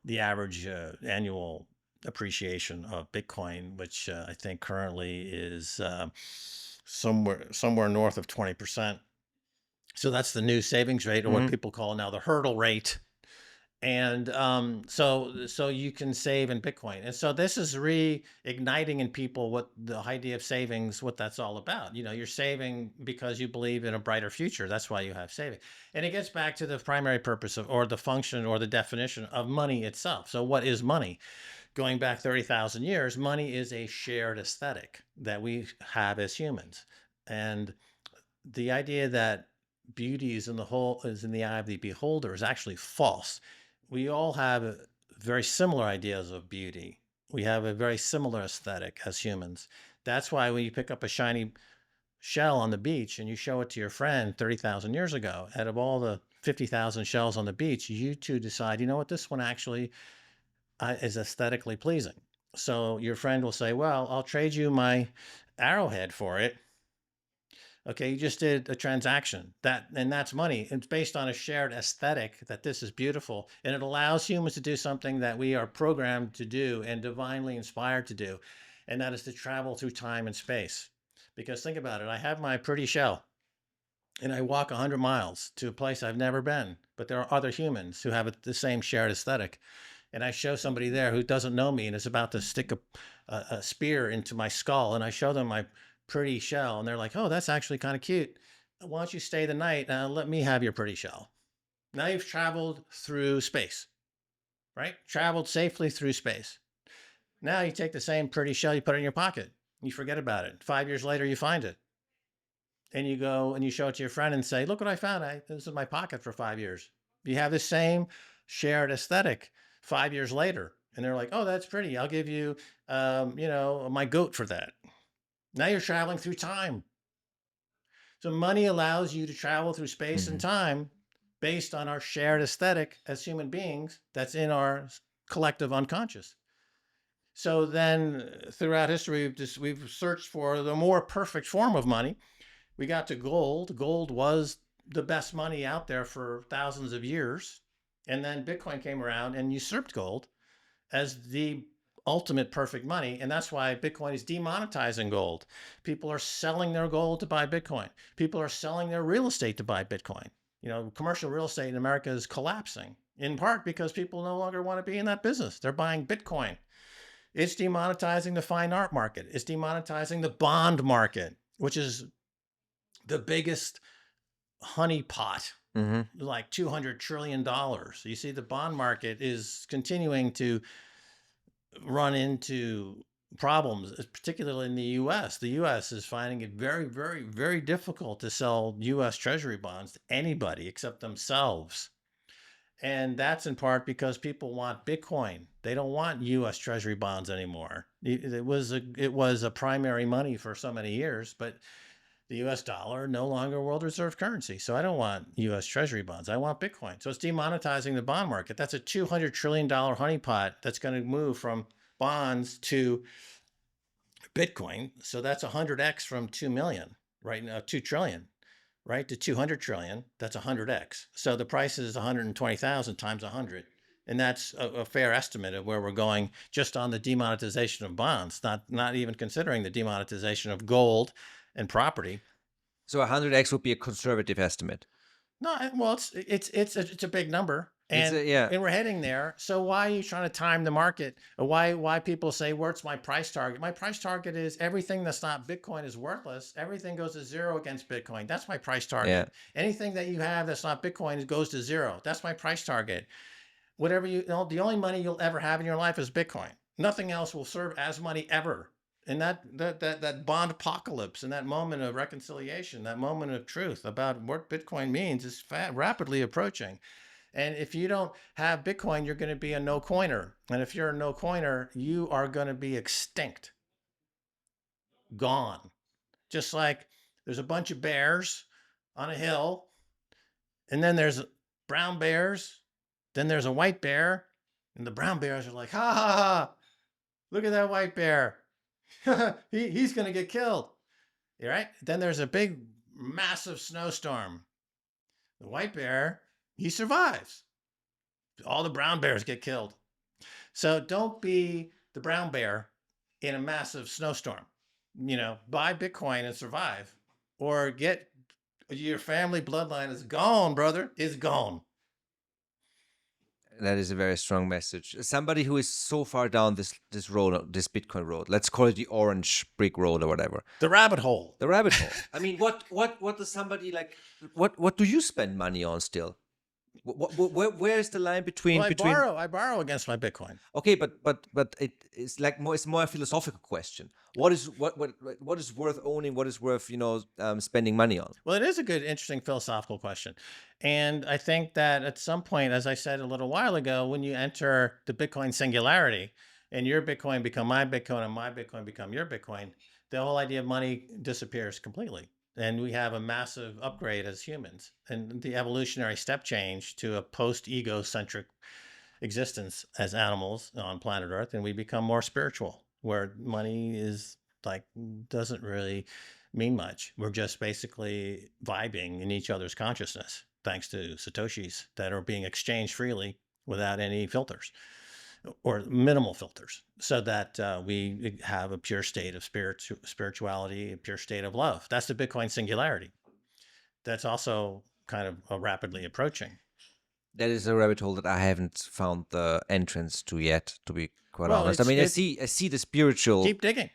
the average annual appreciation of Bitcoin, which I think currently is somewhere north of 20%. So that's the new savings rate, or what people call now the hurdle rate. And so you can save in Bitcoin. And so this is reigniting in people what the idea of savings, what that's all about. You're saving because you believe in a brighter future. That's why you have saving. And it gets back to the primary purpose or the function or the definition of money itself. So what is money? Going back 30,000 years, money is a shared aesthetic that we have as humans. And the idea that beauty is in the eye of the beholder is actually false. We all have very similar ideas of beauty. We have a very similar aesthetic as humans. That's why when you pick up a shiny shell on the beach and you show it to your friend 30,000 years ago, out of all the 50,000 shells on the beach, you two decide, this one actually is aesthetically pleasing. So your friend will say, well, I'll trade you my arrowhead for it. Okay, you just did a transaction, and that's money. It's based on a shared aesthetic that this is beautiful, and it allows humans to do something that we are programmed to do and divinely inspired to do, and that is to travel through time and space. Because think about it, I have my pretty shell, and I walk 100 miles to a place I've never been, but there are other humans who have the same shared aesthetic. And I show somebody there who doesn't know me and is about to stick a spear into my skull, and I show them my pretty shell, and they're like, "Oh, that's actually kind of cute. Why don't you stay the night? Let me have your pretty shell." Now you've traveled through space, right? Traveled safely through space. Now you take the same pretty shell, you put it in your pocket, you forget about it. 5 years later, you find it, and you go and you show it to your friend and say, "Look what I found. This is in my pocket for 5 years." You have the same shared aesthetic 5 years later, and they're like, "Oh, that's pretty. I'll give you, my goat for that." Now you're traveling through time. So money allows you to travel through space and time based on our shared aesthetic as human beings that's in our collective unconscious. So then throughout history, we've searched for the more perfect form of money. We got to gold. Gold was the best money out there for thousands of years. And then Bitcoin came around and usurped gold as the ultimate perfect money. And that's why Bitcoin is demonetizing gold. People are selling their gold to buy Bitcoin. People are selling their real estate to buy Bitcoin. Commercial real estate in America is collapsing, in part because people no longer want to be in that business. They're buying Bitcoin. It's demonetizing the fine art market. It's demonetizing the bond market, which is the biggest honeypot, like $200 trillion. You see, the bond market is continuing to run into problems, particularly in the US. The US is finding it very, very, very difficult to sell US Treasury bonds to anybody except themselves. And that's in part because people want Bitcoin. They don't want US Treasury bonds anymore. It was a primary money for so many years, but the US dollar no longer world reserve currency. So I don't want US Treasury bonds. I want Bitcoin. So it's demonetizing the bond market. That's a $200 trillion honeypot that's going to move from bonds to Bitcoin. So that's 100x from 2 million, right now, 2 trillion, right, to 200 trillion. That's 100x. So the price is 120,000 times 100. And that's a fair estimate of where we're going just on the demonetization of bonds, not even considering the demonetization of gold and property. So 100x would be a conservative estimate. No, well, it's a big number, and yeah. and we're heading there. So why are you trying to time the market? Why people say, "What's my price target?" My price target is everything that's not Bitcoin is worthless. Everything goes to zero against Bitcoin. That's my price target. Anything that you have that's not Bitcoin goes to zero. That's my price target. Whatever the only money you'll ever have in your life is Bitcoin. Nothing else will serve as money ever. And that bond apocalypse and that moment of reconciliation, that moment of truth about what Bitcoin means is rapidly approaching. And if you don't have Bitcoin, you're going to be a no coiner. And if you're a no coiner, you are going to be extinct, gone. Just like there's a bunch of bears on a hill, and then there's brown bears, then there's a white bear, and the brown bears are like, "Ha ha ha, look at that white bear. He's going to get killed." Right? Then there's a big, massive snowstorm. The white bear, he survives. All the brown bears get killed. So don't be the brown bear in a massive snowstorm. Buy Bitcoin and survive, or get your family bloodline is gone, brother, is gone. That is a very strong message. Somebody who is so far down this road, this Bitcoin road, let's call it the orange brick road or whatever. The rabbit hole. The rabbit hole. I mean, what does somebody like? What do you spend money on still? Where is the line between? Well, I borrow against my Bitcoin. Okay, but it's like it's more a philosophical question. What is worth owning? What is worth spending money on? Well, it is a good, interesting philosophical question, and I think that at some point, as I said a little while ago, when you enter the Bitcoin singularity, and your Bitcoin become my Bitcoin, and my Bitcoin become your Bitcoin, the whole idea of money disappears completely. And we have a massive upgrade as humans, and the evolutionary step change to a post-egocentric existence as animals on planet Earth, and we become more spiritual, where money is like doesn't really mean much. We're just basically vibing in each other's consciousness, thanks to Satoshis that are being exchanged freely without any filters or minimal filters, so that we have a pure state of spirituality, a pure state of love. That's the Bitcoin singularity. That's also kind of rapidly approaching. That is a rabbit hole that I haven't found the entrance to yet, to be quite Well, honest. I mean, I see the spiritual. keep digging.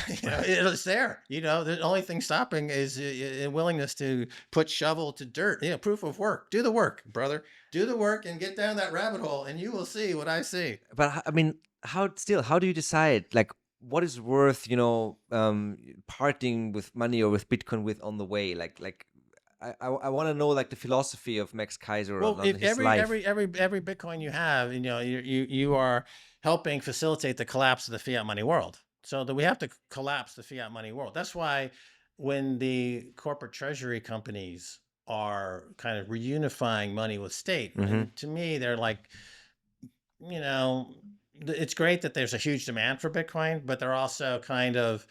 It's there. The only thing stopping is a willingness to put shovel to dirt. Proof of work. Do the work, brother. Do the work and get down that rabbit hole, and you will see what I see. But I mean, how do you decide, like, what is worth, parting with money or with Bitcoin with on the way? Like I want to know, like, the philosophy of Max Keiser Well, on if his life. every Bitcoin you have, you are helping facilitate the collapse of the fiat money world. So that we have to collapse the fiat money world. That's why when the corporate treasury companies are kind of reunifying money with state, and to me, they're like, it's great that there's a huge demand for Bitcoin, but they're also kind of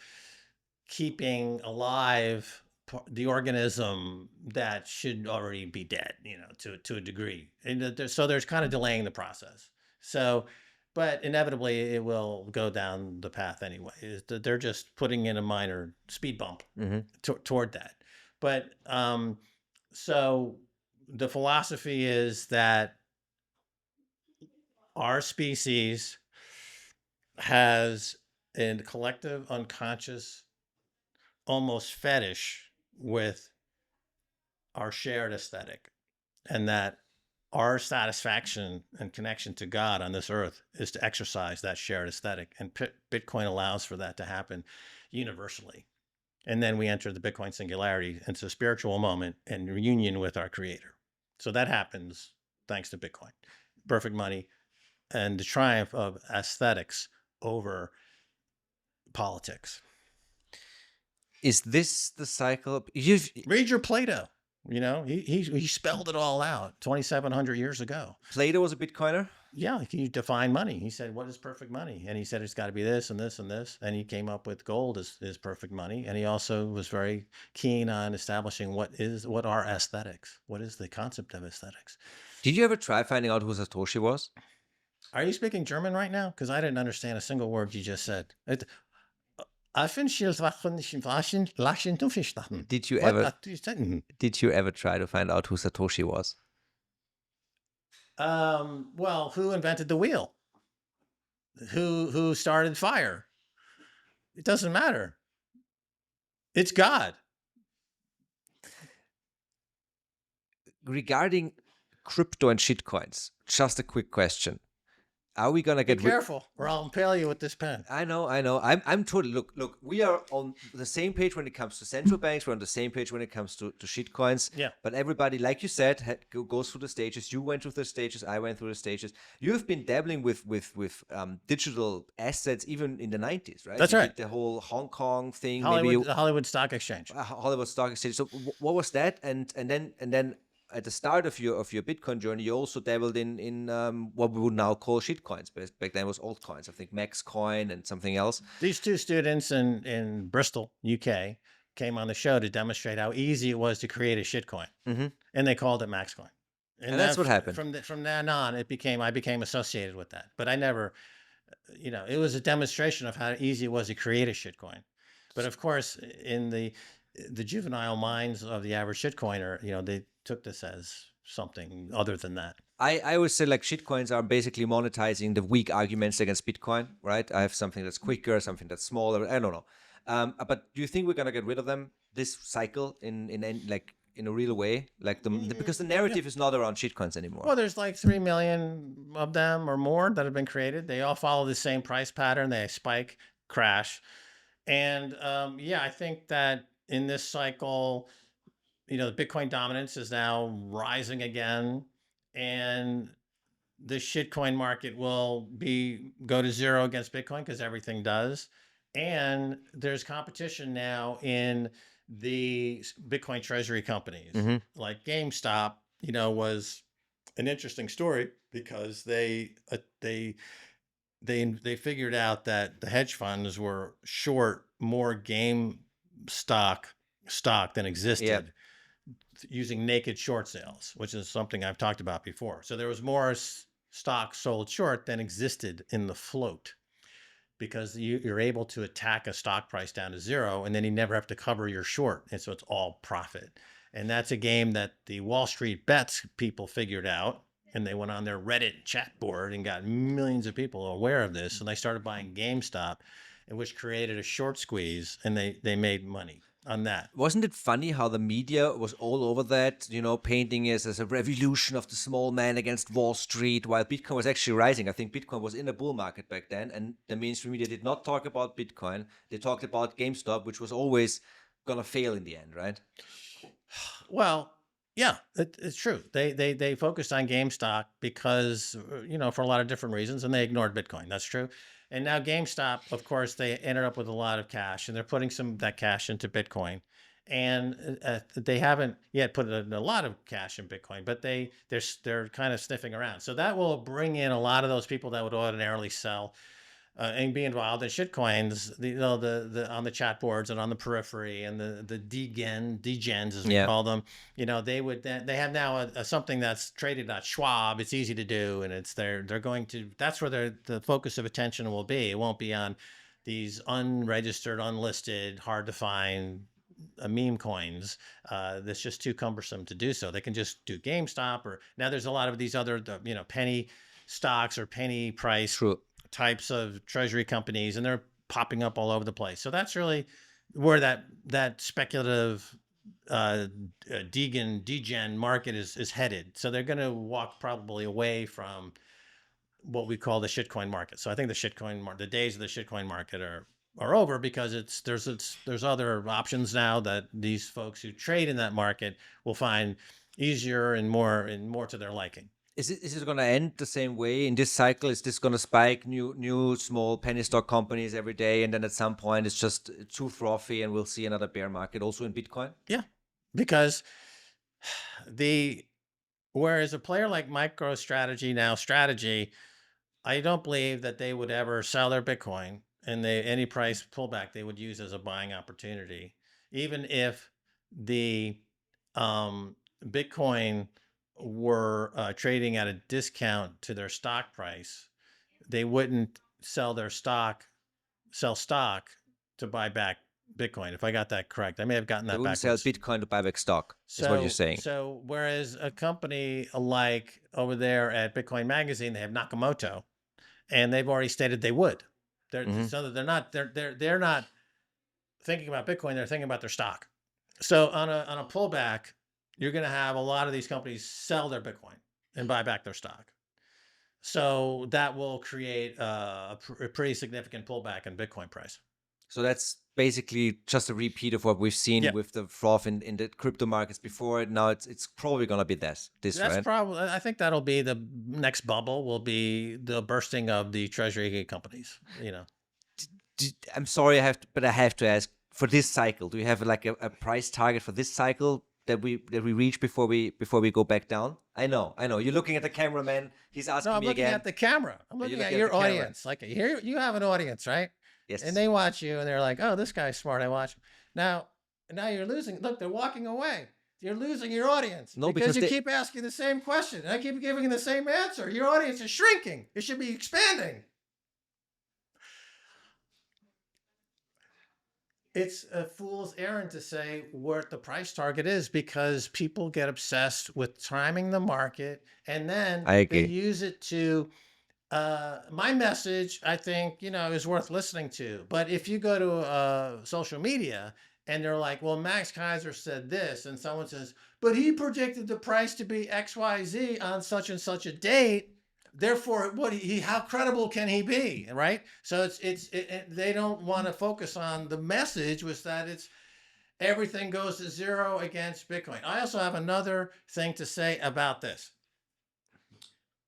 keeping alive the organism that should already be dead, to a degree. And so there's kind of delaying the process. So, but inevitably it will go down the path anyway. They're just putting in a minor speed bump toward that. But so the philosophy is that our species has a collective unconscious almost fetish with our shared aesthetic, and that our satisfaction and connection to God on this earth is to exercise that shared aesthetic. And Bitcoin allows for that to happen universally. And then we enter the Bitcoin singularity into a spiritual moment and reunion with our creator. So that happens thanks to Bitcoin, perfect money, and the triumph of aesthetics over politics. Is this the cycle? Read your Plato. He spelled it all out 2,700 years ago. Plato was a Bitcoiner? Yeah, he defined money. He said, what is perfect money? And he said, it's got to be this and this and this. And he came up with gold is perfect money. And he also was very keen on establishing what are aesthetics? What is the concept of aesthetics? Did you ever try finding out who Satoshi was? Are you speaking German right now? Because I didn't understand a single word you just said. Did you ever try to find out who Satoshi was? Well, who invented the wheel? Who started fire? It doesn't matter. It's God. Regarding crypto and shitcoins, just a quick question. Are we gonna get... Be careful, or I'll impale you with this pen. I know. I'm totally... Look, we are on the same page when it comes to central banks. We're on the same page when it comes to shitcoins. Yeah. But everybody, like you said, goes through the stages. You went through the stages. I went through the stages. You've been dabbling with digital assets even in the 90s, right? That's you right. Did the whole Hong Kong thing. The Hollywood Stock Exchange. Hollywood Stock Exchange. So what was that? And then at the start of your Bitcoin journey, you also dabbled in what we would now call shitcoins. But back then it was altcoins. I think Max Coin and something else. These two students in Bristol, UK, came on the show to demonstrate how easy it was to create a shitcoin, and they called it Max Coin. And that's what happened. From then on, I became associated with that. But I never, it was a demonstration of how easy it was to create a shitcoin. But of course, in the juvenile minds of the average shitcoiner, they took this as something other than that. I always say, like, shitcoins are basically monetizing the weak arguments against Bitcoin, right? I have something that's quicker, something that's smaller. I don't know. But do you think we're gonna get rid of them this cycle in a real way? Like because the narrative is not around shitcoins anymore. Well, there's like 3 million of them or more that have been created. They all follow the same price pattern. They spike, crash. And I think that in this cycle, the Bitcoin dominance is now rising again, and the shitcoin market will go to zero against Bitcoin because everything does. And there's competition now in the Bitcoin treasury companies, like GameStop. Was an interesting story because they figured out that the hedge funds were short more game stock than existed, using naked short sales, which is something I've talked about before. So there was more stock sold short than existed in the float, because you're able to attack a stock price down to zero, and then you never have to cover your short, and so it's all profit. And that's a game that the Wall Street Bets people figured out. And they went on their Reddit chat board and got millions of people aware of this. And they started buying GameStop, which created a short squeeze, and they made money on that. Wasn't it funny how the media was all over that, painting it as a revolution of the small man against Wall Street, while Bitcoin was actually rising? I think Bitcoin was in a bull market back then, and the mainstream media did not talk about Bitcoin. They talked about GameStop, which was always going to fail in the end, right? Well, yeah, it's true. They focused on GameStop because, for a lot of different reasons, and they ignored Bitcoin. That's true. And now GameStop, of course, they ended up with a lot of cash, and they're putting some of that cash into Bitcoin. And they haven't yet put a lot of cash in Bitcoin, but they're kind of sniffing around. So that will bring in a lot of those people that would ordinarily sell and be involved in shitcoins, the on the chat boards and on the periphery, and the degens as we call them. They have now something that's traded at Schwab. It's easy to do, and they're going to, that's where the focus of attention will be. It won't be on these unregistered, unlisted, hard to find meme coins. That's just too cumbersome to do so. They can just do GameStop, or now there's a lot of these other penny stocks or penny price types of treasury companies, and they're popping up all over the place. So that's really where that speculative degen market is headed. So they're going to walk probably away from what we call the shitcoin market. So I think the days of the shitcoin market are over, because there's other options now that these folks who trade in that market will find easier and more to their liking. Is it going to end the same way in this cycle? Is this going to spike new small penny stock companies every day, and then at some point it's just too frothy and we'll see another bear market also in Bitcoin? Yeah, because whereas a player like MicroStrategy, I don't believe that they would ever sell their Bitcoin, and any price pullback they would use as a buying opportunity, even if the Bitcoin were trading at a discount to their stock price. They wouldn't sell stock to buy back Bitcoin. If I got that correct, I may have gotten that backwards. They wouldn't sell Bitcoin to buy back stock, is what you're saying. So whereas a company like over there at Bitcoin Magazine, they have Nakamoto, and they've already stated they would. So they're not thinking about Bitcoin. They're thinking about their stock. So on a pullback, you're going to have a lot of these companies sell their Bitcoin and buy back their stock. So that will create a pretty significant pullback in Bitcoin price. So that's basically just a repeat of what we've seen with the froth in the crypto markets before. Now it's probably going to be this, right? I think that'll be the next bubble, will be the bursting of the treasury companies. I'm sorry, but I have to ask, for this cycle, do you have like a price target for this cycle that we reach before we go back down? I know. You're looking at the cameraman. He's asking me again. No, I'm looking at the camera. I'm looking at your audience. Like, here you have an audience, right? Yes. And they watch you, and they're like, "Oh, this guy's smart. I watch him." Now you're losing. Look, they're walking away. You're losing your audience because you keep asking the same question, and I keep giving the same answer. Your audience is shrinking. It should be expanding. It's a fool's errand to say what the price target is, because people get obsessed with timing the market, and then they use it to. My message, I think, is worth listening to. But if you go to social media and they're like, well, Max Keiser said this, and someone says, but he predicted the price to be XYZ on such and such a date, therefore, how credible can he be, right? So they don't want to focus on the message, was that everything goes to zero against Bitcoin. I also have another thing to say about this.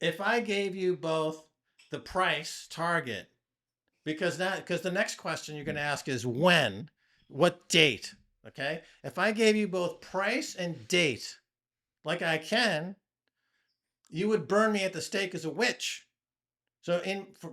If I gave you both the price target, because the next question you're going to ask is when, what date, okay? If I gave you both price and date, like I can, you would burn me at the stake as a witch. So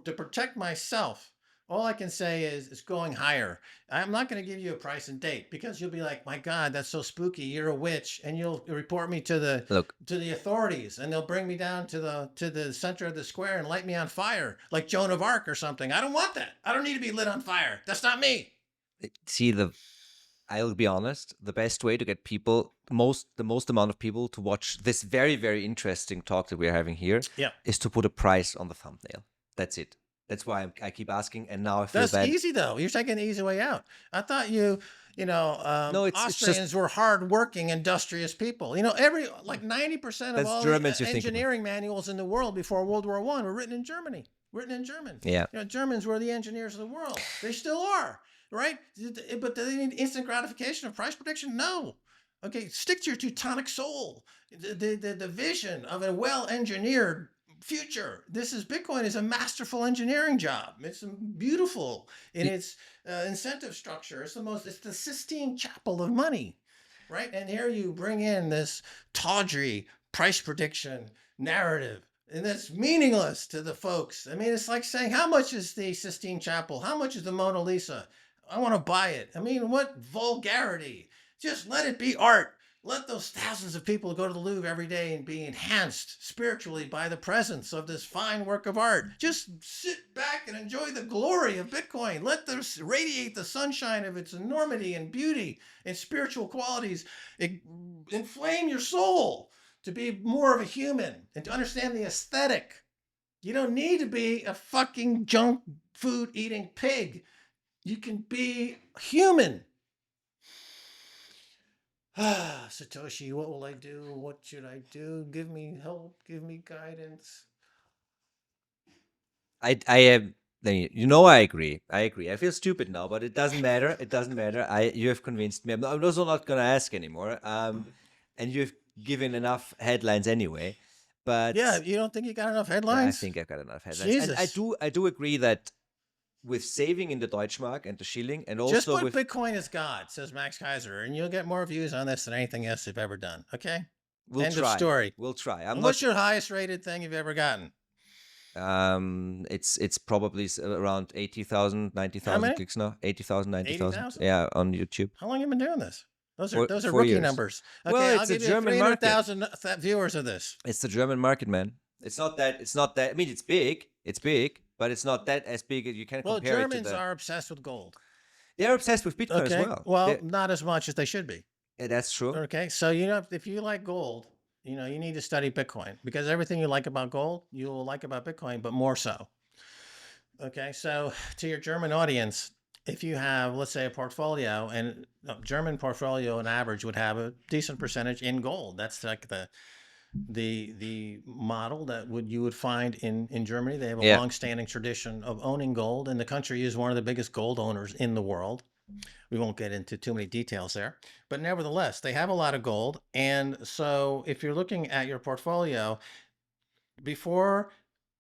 to protect myself, all I can say is it's going higher. I'm not going to give you a price and date, because you'll be like, my God, that's so spooky. You're a witch, and you'll report me to the authorities, and they'll bring me down to the center of the square and light me on fire like Joan of Arc or something. I don't want that. I don't need to be lit on fire. That's not me. See, I'll be honest, the best way to get people, the most amount of people to watch this very, very interesting talk that we're having here Yeah. is to put a price on the thumbnail. That's it. That's why I keep asking, and now I feel That's bad. easy though. You're taking the easy way out. I thought you No, it's just Austrians were hardworking, industrious people. You know, like 90% of that's all the Germans you think about. engineering manuals in the world before World War I were written in Germany, written in German. Yeah. You know, Germans were the engineers of the world. They still are, right? But do they need instant gratification of price prediction? No. Okay, stick to your Teutonic soul, the vision of a well-engineered future. Bitcoin is a masterful engineering job. It's beautiful in its incentive structure. It's the Sistine Chapel of money, right? And here you bring in this tawdry price prediction narrative, and that's meaningless to the folks. I mean, it's like saying, how much is the Sistine Chapel? How much is the Mona Lisa? I want to buy it. I mean, what vulgarity. Just let it be art. Let those thousands of people go to the Louvre every day and be enhanced spiritually by the presence of this fine work of art. Just sit back and enjoy the glory of Bitcoin. Let this radiate the sunshine of its enormity and beauty and spiritual qualities. Inflame your soul to be more of a human and to understand the aesthetic. You don't need to be a fucking junk food eating pig. You can be human. Satoshi, what will I do? What should I do? Give me help. Give me guidance. I am. I agree. I feel stupid now, but it doesn't matter. It doesn't matter. You have convinced me. I'm also not gonna ask anymore. And you've given enough headlines anyway. But Yeah, you don't think you got enough I headlines? think I've got enough headlines. And Jesus. I do agree that with saving in the Deutschmark and the Schilling, and Just also put with Bitcoin as God, says Max Keiser, and you'll get more views on this than anything else you've ever done. Okay? we'll End of try. story. We'll try. I'm And not. what's your highest rated thing you've ever gotten? It's probably around 80,000, How 90,000 many? clicks now. 80,000, 90,000. 80,000? Yeah, on YouTube. How long have you been doing this? Those are 4 rookie years. numbers. Well, Okay, I'll it's a give you German market. 300,000 viewers of this. It's the German market, man. It's not that. I mean, it's big. It's big, but it's not that as big as you can Well, compare Germans it to are obsessed with gold. They're obsessed with Bitcoin Okay. as well. Well, not as much as they should be. Yeah, that's true. Okay. So, if you like gold, you need to study Bitcoin, because everything you like about gold, you will like about Bitcoin, but more so. Okay. So, to your German audience, if you have, let's say, a portfolio, and a German portfolio on average would have a decent percentage in gold. That's like the model that you would find in Germany. They have a long-standing tradition of owning gold, and the country is one of the biggest gold owners in the world. We won't get into too many details there, but nevertheless, they have a lot of gold. And so if you're looking at your portfolio before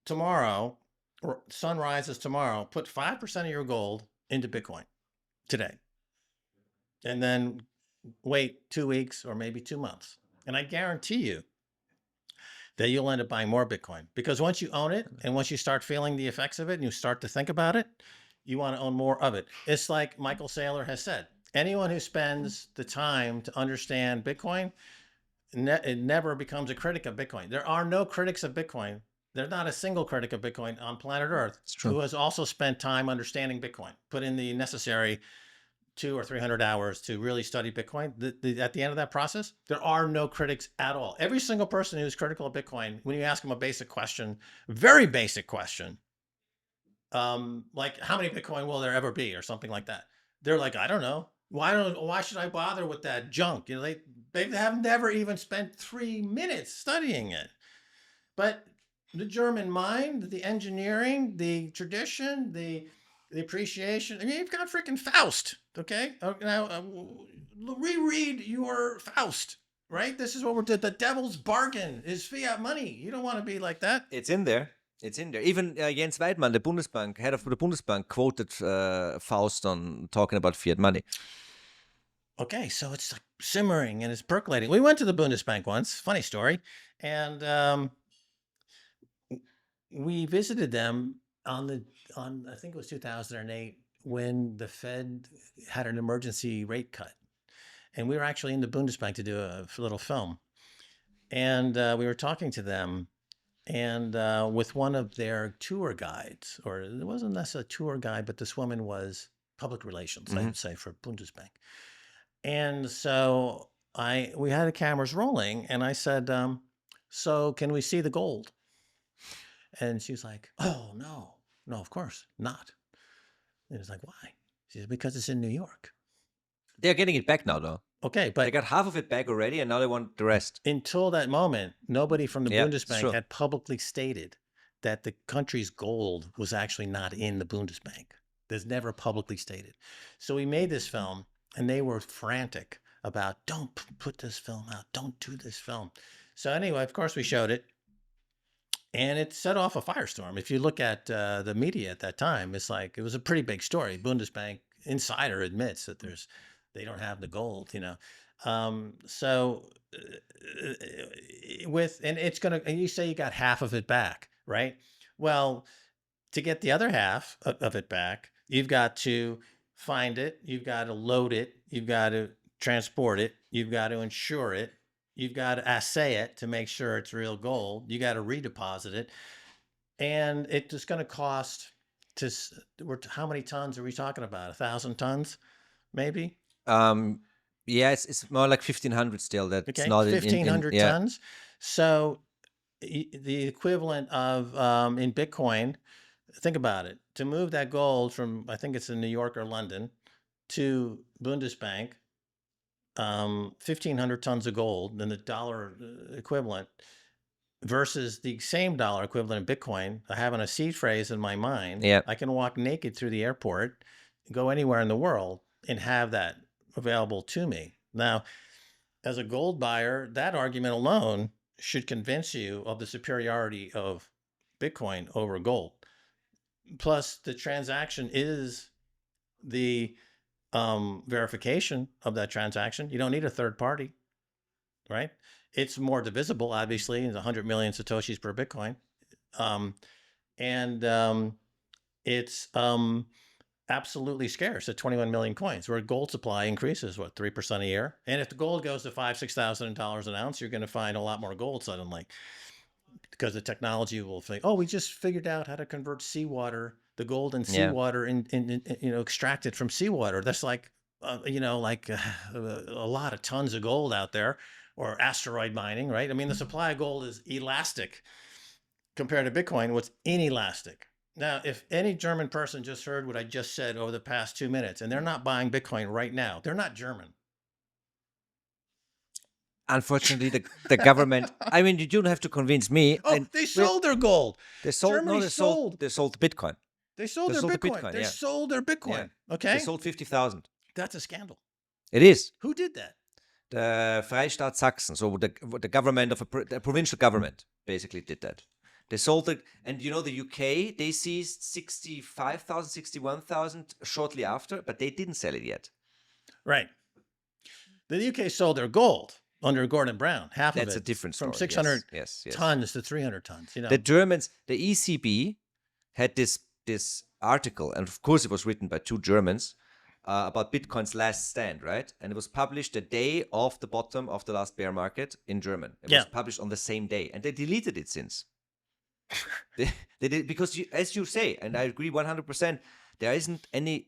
tomorrow, or sun rises tomorrow, put 5% of your gold into Bitcoin today, and then wait 2 weeks or maybe 2 months. And I guarantee you that you'll end up buying more Bitcoin, because once you own it and once you start feeling the effects of it and you start to think about it, you want to own more of it. It's like Michael Saylor has said, anyone who spends the time to understand Bitcoin, it never becomes a critic of Bitcoin. There are no critics of Bitcoin. There's not a single critic of Bitcoin on planet Earth who has also spent time understanding Bitcoin, put in the necessary 200 or 300 hours to really study Bitcoin. At the end of that process, there are no critics at all. Every single person who's critical of Bitcoin, when you ask them a basic question, very basic question, like how many Bitcoin will there ever be, or something like that, they're like, I don't know. Why should I bother with that junk? They have never even spent 3 minutes studying it. But the German mind, the engineering, the tradition, the appreciation. I mean, you've got freaking Faust. Okay, now reread your Faust. Right, this is what we're doing. The devil's bargain is fiat money. You don't want to be like that. It's in there. It's in there. Even Jens Weidmann, the Bundesbank head of the Bundesbank, quoted Faust on talking about fiat money. Okay, so it's like simmering and it's percolating. We went to the Bundesbank once. Funny story, and we visited them on I think it was 2008, when the Fed had an emergency rate cut, and we were actually in the Bundesbank to do a little film, and we were talking to them, and with one of their tour guides, or it wasn't necessarily a tour guide, but this woman was public relations, I would say, for Bundesbank. And so we had the cameras rolling, and I said, so can we see the gold? And she's like, oh, no, no, of course not. And it's like, why? She said, because it's in New York. They're getting it back now, though. Okay, They but got half of it back already, and now they want the rest. until that moment, nobody from the Yeah, it's Bundesbank true. had publicly stated that the country's gold was actually not in the Bundesbank. There's never publicly stated. So we made this film, and they were frantic about, don't put this film out. Don't do this film. So anyway, of course, we showed it, and it set off a firestorm. If you look at the media at that time, it's like it was a pretty big story. Bundesbank insider admits that they don't have the gold, you know. So with and it's gonna and you say you got half of it back, right? Well, to get the other half of it back, you've got to find it, you've got to load it, you've got to transport it, you've got to insure it, you've got to assay it to make sure it's real gold, you got to redeposit it, and it's going to cost to how many tons are we talking about? 1,000 tons, maybe? Yeah, it's more like 1,500 still. That's Okay, not 1,500 yeah. tons. So the equivalent of in Bitcoin, think about it. To move that gold from, I think it's in New York or London, to Bundesbank, 1,500 tons of gold, and the dollar equivalent versus the same dollar equivalent in Bitcoin. I have a seed phrase in my mind. Yeah. I can walk naked through the airport, go anywhere in the world, and have that available to me. Now, as a gold buyer, that argument alone should convince you of the superiority of Bitcoin over gold. Plus, the transaction is the verification of that transaction. You don't need a third party, right? It's more divisible, obviously, it's 100 million Satoshis per Bitcoin. And it's absolutely scarce at 21 million coins, where gold supply increases, what, 3% a year? And if the gold goes to $5,000-$6,000 an ounce, you're going to find a lot more gold suddenly, because the technology will think, oh, we just figured out how to convert seawater, the gold in seawater, and extract it from seawater. That's like, a lot of tons of gold out there, or asteroid mining, right? I mean, the supply of gold is elastic compared to Bitcoin. What's inelastic? Now, if any German person just heard what I just said over the past 2 minutes, and they're not buying Bitcoin right now, they're not German. Unfortunately, the government. I mean, you don't have to convince me. Oh, they sold their gold. They sold. Germany No, sold. They sold Bitcoin. They sold their Bitcoin. They sold their Bitcoin. Yeah. Okay. They sold 50,000. That's a scandal. It is. Who did that? The Freistaat Sachsen, so the government of the provincial government, basically did that. They sold it, and you know the UK, they seized 65,000, 61,000 shortly after, but they didn't sell it yet. Right. The UK sold their gold under Gordon Brown, half That's of it. a different story. From 600 yes. tons to 300 tons. You know. The Germans, the ECB had this article, and of course it was written by two Germans, about Bitcoin's last stand, right? And it was published the day of the bottom of the last bear market in German. It was published on the same day, and they deleted it since. they did, because as you say, and I agree 100%, there isn't a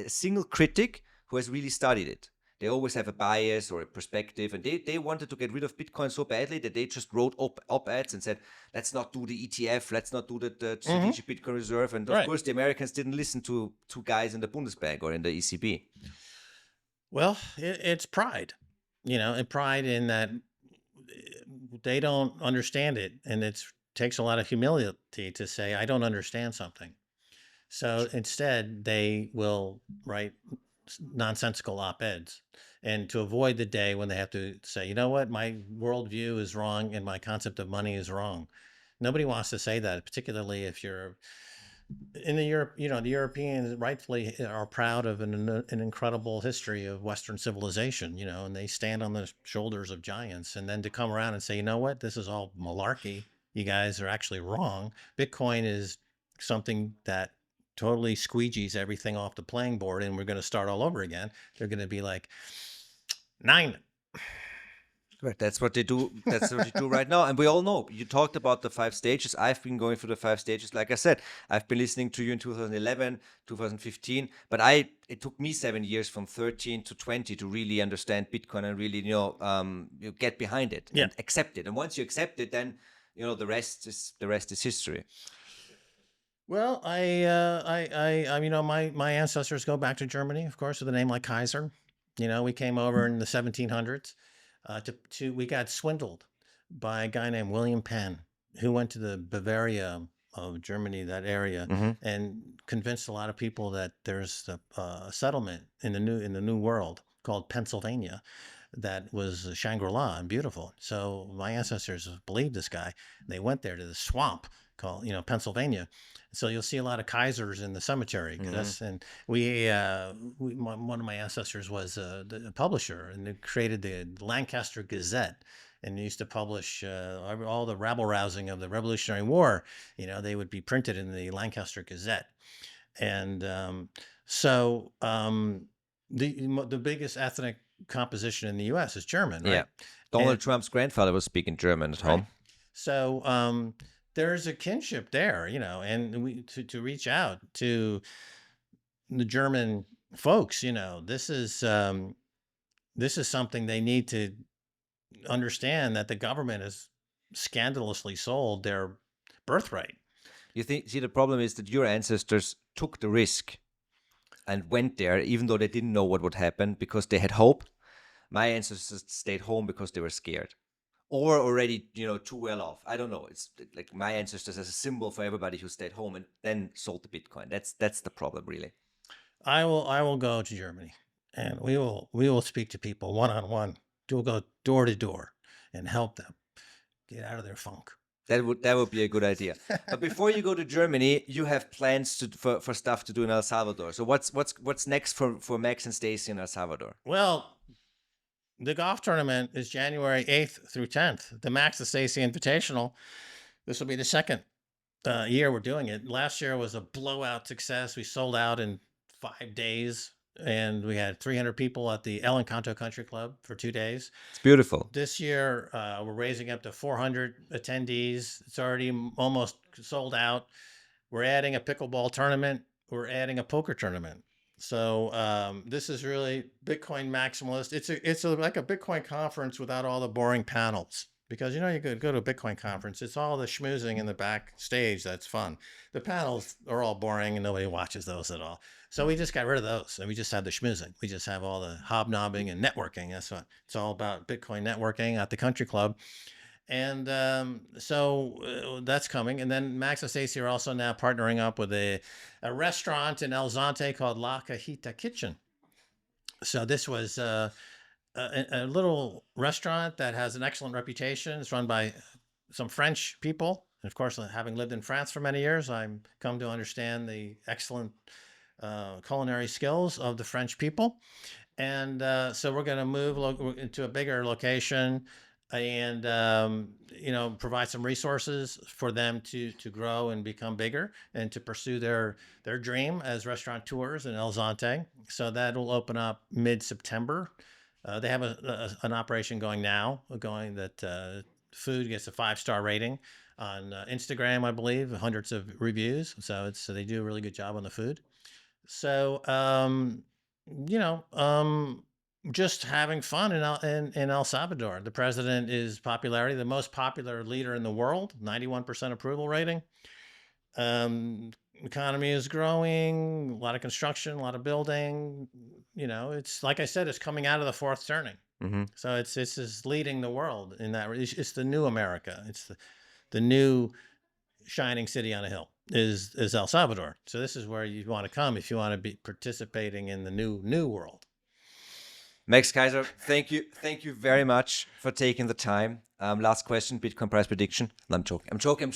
single critic who has really studied it. They always have a bias or a perspective, and they wanted to get rid of Bitcoin so badly that they just wrote op-eds and said, let's not do the ETF, let's not do the strategic Bitcoin reserve. And of course, the Americans didn't listen to two guys in the Bundesbank or in the ECB. Well, it's pride, and pride in that they don't understand it. And it takes a lot of humility to say, I don't understand something. So instead, they will write nonsensical op-eds, and to avoid the day when they have to say, you know what, my worldview is wrong and my concept of money is wrong. Nobody wants to say that, particularly if you're in the Europe. The Europeans rightfully are proud of an incredible history of Western civilization, and they stand on the shoulders of giants. And then to come around and say, you know what, this is all malarkey, you guys are actually wrong. Bitcoin is something that totally squeegees everything off the playing board, and we're going to start all over again. They're going to be like, 9, Correct. That's what they do. That's what you do right now. And we all know. You talked about the 5 stages. I've been going through the 5 stages. Like I said, I've been listening to you in 2011, 2015. But it took me 7 years from 13 to 20 to really understand Bitcoin and really, you get behind it Yeah. and accept it. And once you accept it, then the rest is history. Well, my ancestors go back to Germany, of course, with a name like Kaiser. We came over in the 1700s. We got swindled by a guy named William Penn, who went to the Bavaria of Germany, that area, Mm-hmm. and convinced a lot of people that there's a settlement in the new world called Pennsylvania that was Shangri-La and beautiful. So my ancestors believed this guy. They went there to the swamp called, Pennsylvania. So you'll see a lot of Kaisers in the cemetery. And one of my ancestors was the publisher, and they created the Lancaster Gazette. And they used to publish all the rabble rousing of the Revolutionary War. They would be printed in the Lancaster Gazette. And the biggest ethnic composition in the U.S. is German, right? Yeah. Donald Trump's grandfather was speaking German at home. So there's a kinship there, and to reach out to the German folks, this is something they need to understand, that the government has scandalously sold their birthright. See, the problem is that your ancestors took the risk and went there, even though they didn't know what would happen, because they had hope. My ancestors stayed home because they were scared, or already, too well off. I don't know. It's like my ancestors as a symbol for everybody who stayed home and then sold the Bitcoin. That's the problem, really. I will go to Germany, and we will speak to people one on one. We'll go door to door and help them get out of their funk. That would be a good idea. But before you go to Germany, you have plans for stuff to do in El Salvador. So what's next for Max and Stacy in El Salvador? Well, the golf tournament is January 8th through 10th. The Max and Stacy Invitational. This will be the second year we're doing it. Last year was a blowout success. We sold out in 5 days, and we had 300 people at the El Encanto Country Club for 2 days. It's beautiful. This year, we're raising up to 400 attendees. It's already almost sold out. We're adding a pickleball tournament. We're adding a poker tournament. So this is really Bitcoin maximalist. It's like a Bitcoin conference without all the boring panels. Because you could go to a Bitcoin conference, it's all the schmoozing in the backstage that's fun. The panels are all boring and nobody watches those at all. So we just got rid of those, and we just have the schmoozing. We just have all the hobnobbing and networking. That's what it's all about, Bitcoin networking at the country club. And so that's coming. And then Max and Stacy are also now partnering up with a restaurant in El Zante called La Cajita Kitchen. So this was a little restaurant that has an excellent reputation. It's run by some French people. And of course, having lived in France for many years, I've come to understand the excellent culinary skills of the French people. And so we're going to move into a bigger location, and provide some resources for them to grow and become bigger and to pursue their dream as restaurateurs in El Zante. So that will open up mid-September. They have an operation going now, that food gets a 5-star rating on Instagram, I believe, hundreds of reviews. So they do a really good job on the food. So just having fun in El Salvador. The president is the most popular leader in the world, 91% approval rating. Economy is growing, a lot of construction, a lot of building. It's like I said, it's coming out of the fourth turning. Mm-hmm. So it's is leading the world in that. It's the new America. It's the new shining city on a hill is El Salvador. So this is where you want to come if you want to be participating in the new world. Max Keiser, thank you very much for taking the time. Last question: Bitcoin price prediction. No, I'm joking.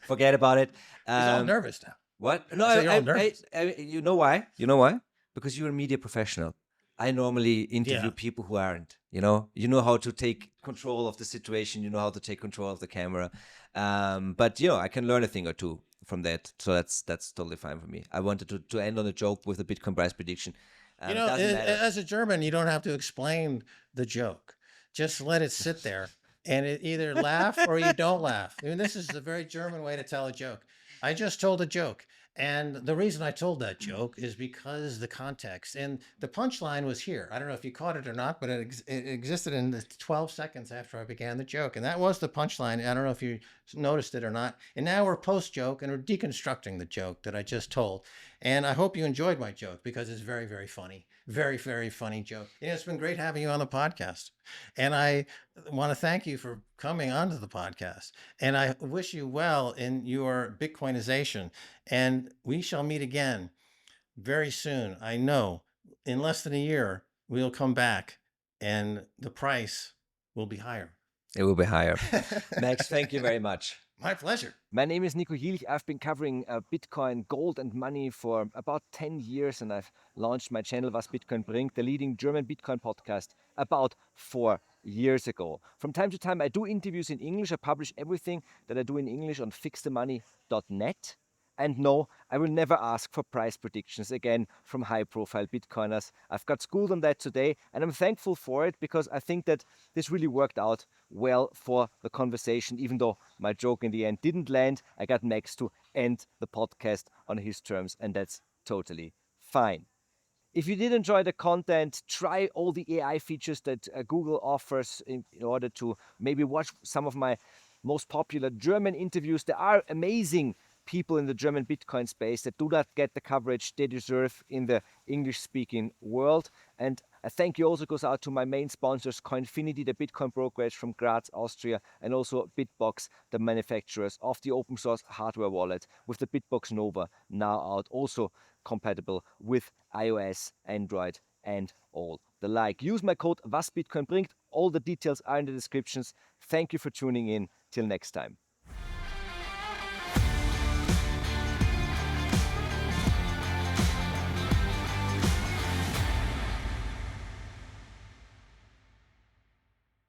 Forget about it. He's all nervous now. What? No, So you're all nervous. you know why? You know why? Because you're a media professional. I normally interview Yeah. people who aren't. You know how to take control of the situation. You know how to take control of the camera. But I can learn a thing or two from that. So that's totally fine for me. I wanted to end on a joke with the Bitcoin price prediction. It doesn't matter. As a German, you don't have to explain the joke. Just let it sit there and it either laugh or you don't laugh. I mean, this is a very German way to tell a joke. I just told a joke. And the reason I told that joke is because the context and the punchline was here. I don't know if you caught it or not, but it existed in the 12 seconds after I began the joke. And that was the punchline. I don't know if you noticed it or not. And now we're post joke and we're deconstructing the joke that I just told. And I hope you enjoyed my joke because it's very, very funny. Very, very funny joke. It's been great having you on the podcast. And I want to thank you for coming onto the podcast. And I wish you well in your Bitcoinization. And we shall meet again very soon. I know in less than a year, we'll come back and the price will be higher. It will be higher. Max, thank you very much. My pleasure. My name is Niko Jilch. I've been covering Bitcoin, gold and money for about 10 years, and I've launched my channel Was Bitcoin Bringt, the leading German Bitcoin podcast, about 4 years ago. From time to time, I do interviews in English. I publish everything that I do in English on fixthemmoney.net. And no, I will never ask for price predictions again from high-profile Bitcoiners. I've got schooled on that today, and I'm thankful for it because I think that this really worked out well for the conversation. Even though my joke in the end didn't land, I got Max to end the podcast on his terms, and that's totally fine. If you did enjoy the content, try all the AI features that Google offers in order to maybe watch some of my most popular German interviews. There are amazing people in the German Bitcoin space that do not get the coverage they deserve in the English-speaking world. And a thank you also goes out to my main sponsors, Coinfinity, the Bitcoin brokerage from Graz, Austria, and also Bitbox, the manufacturers of the open source hardware wallet with the Bitbox Nova now out, also compatible with iOS, Android, and all the like. Use my code WASBitcoinBringt. All the details are in the descriptions. Thank you for tuning in. Till next time.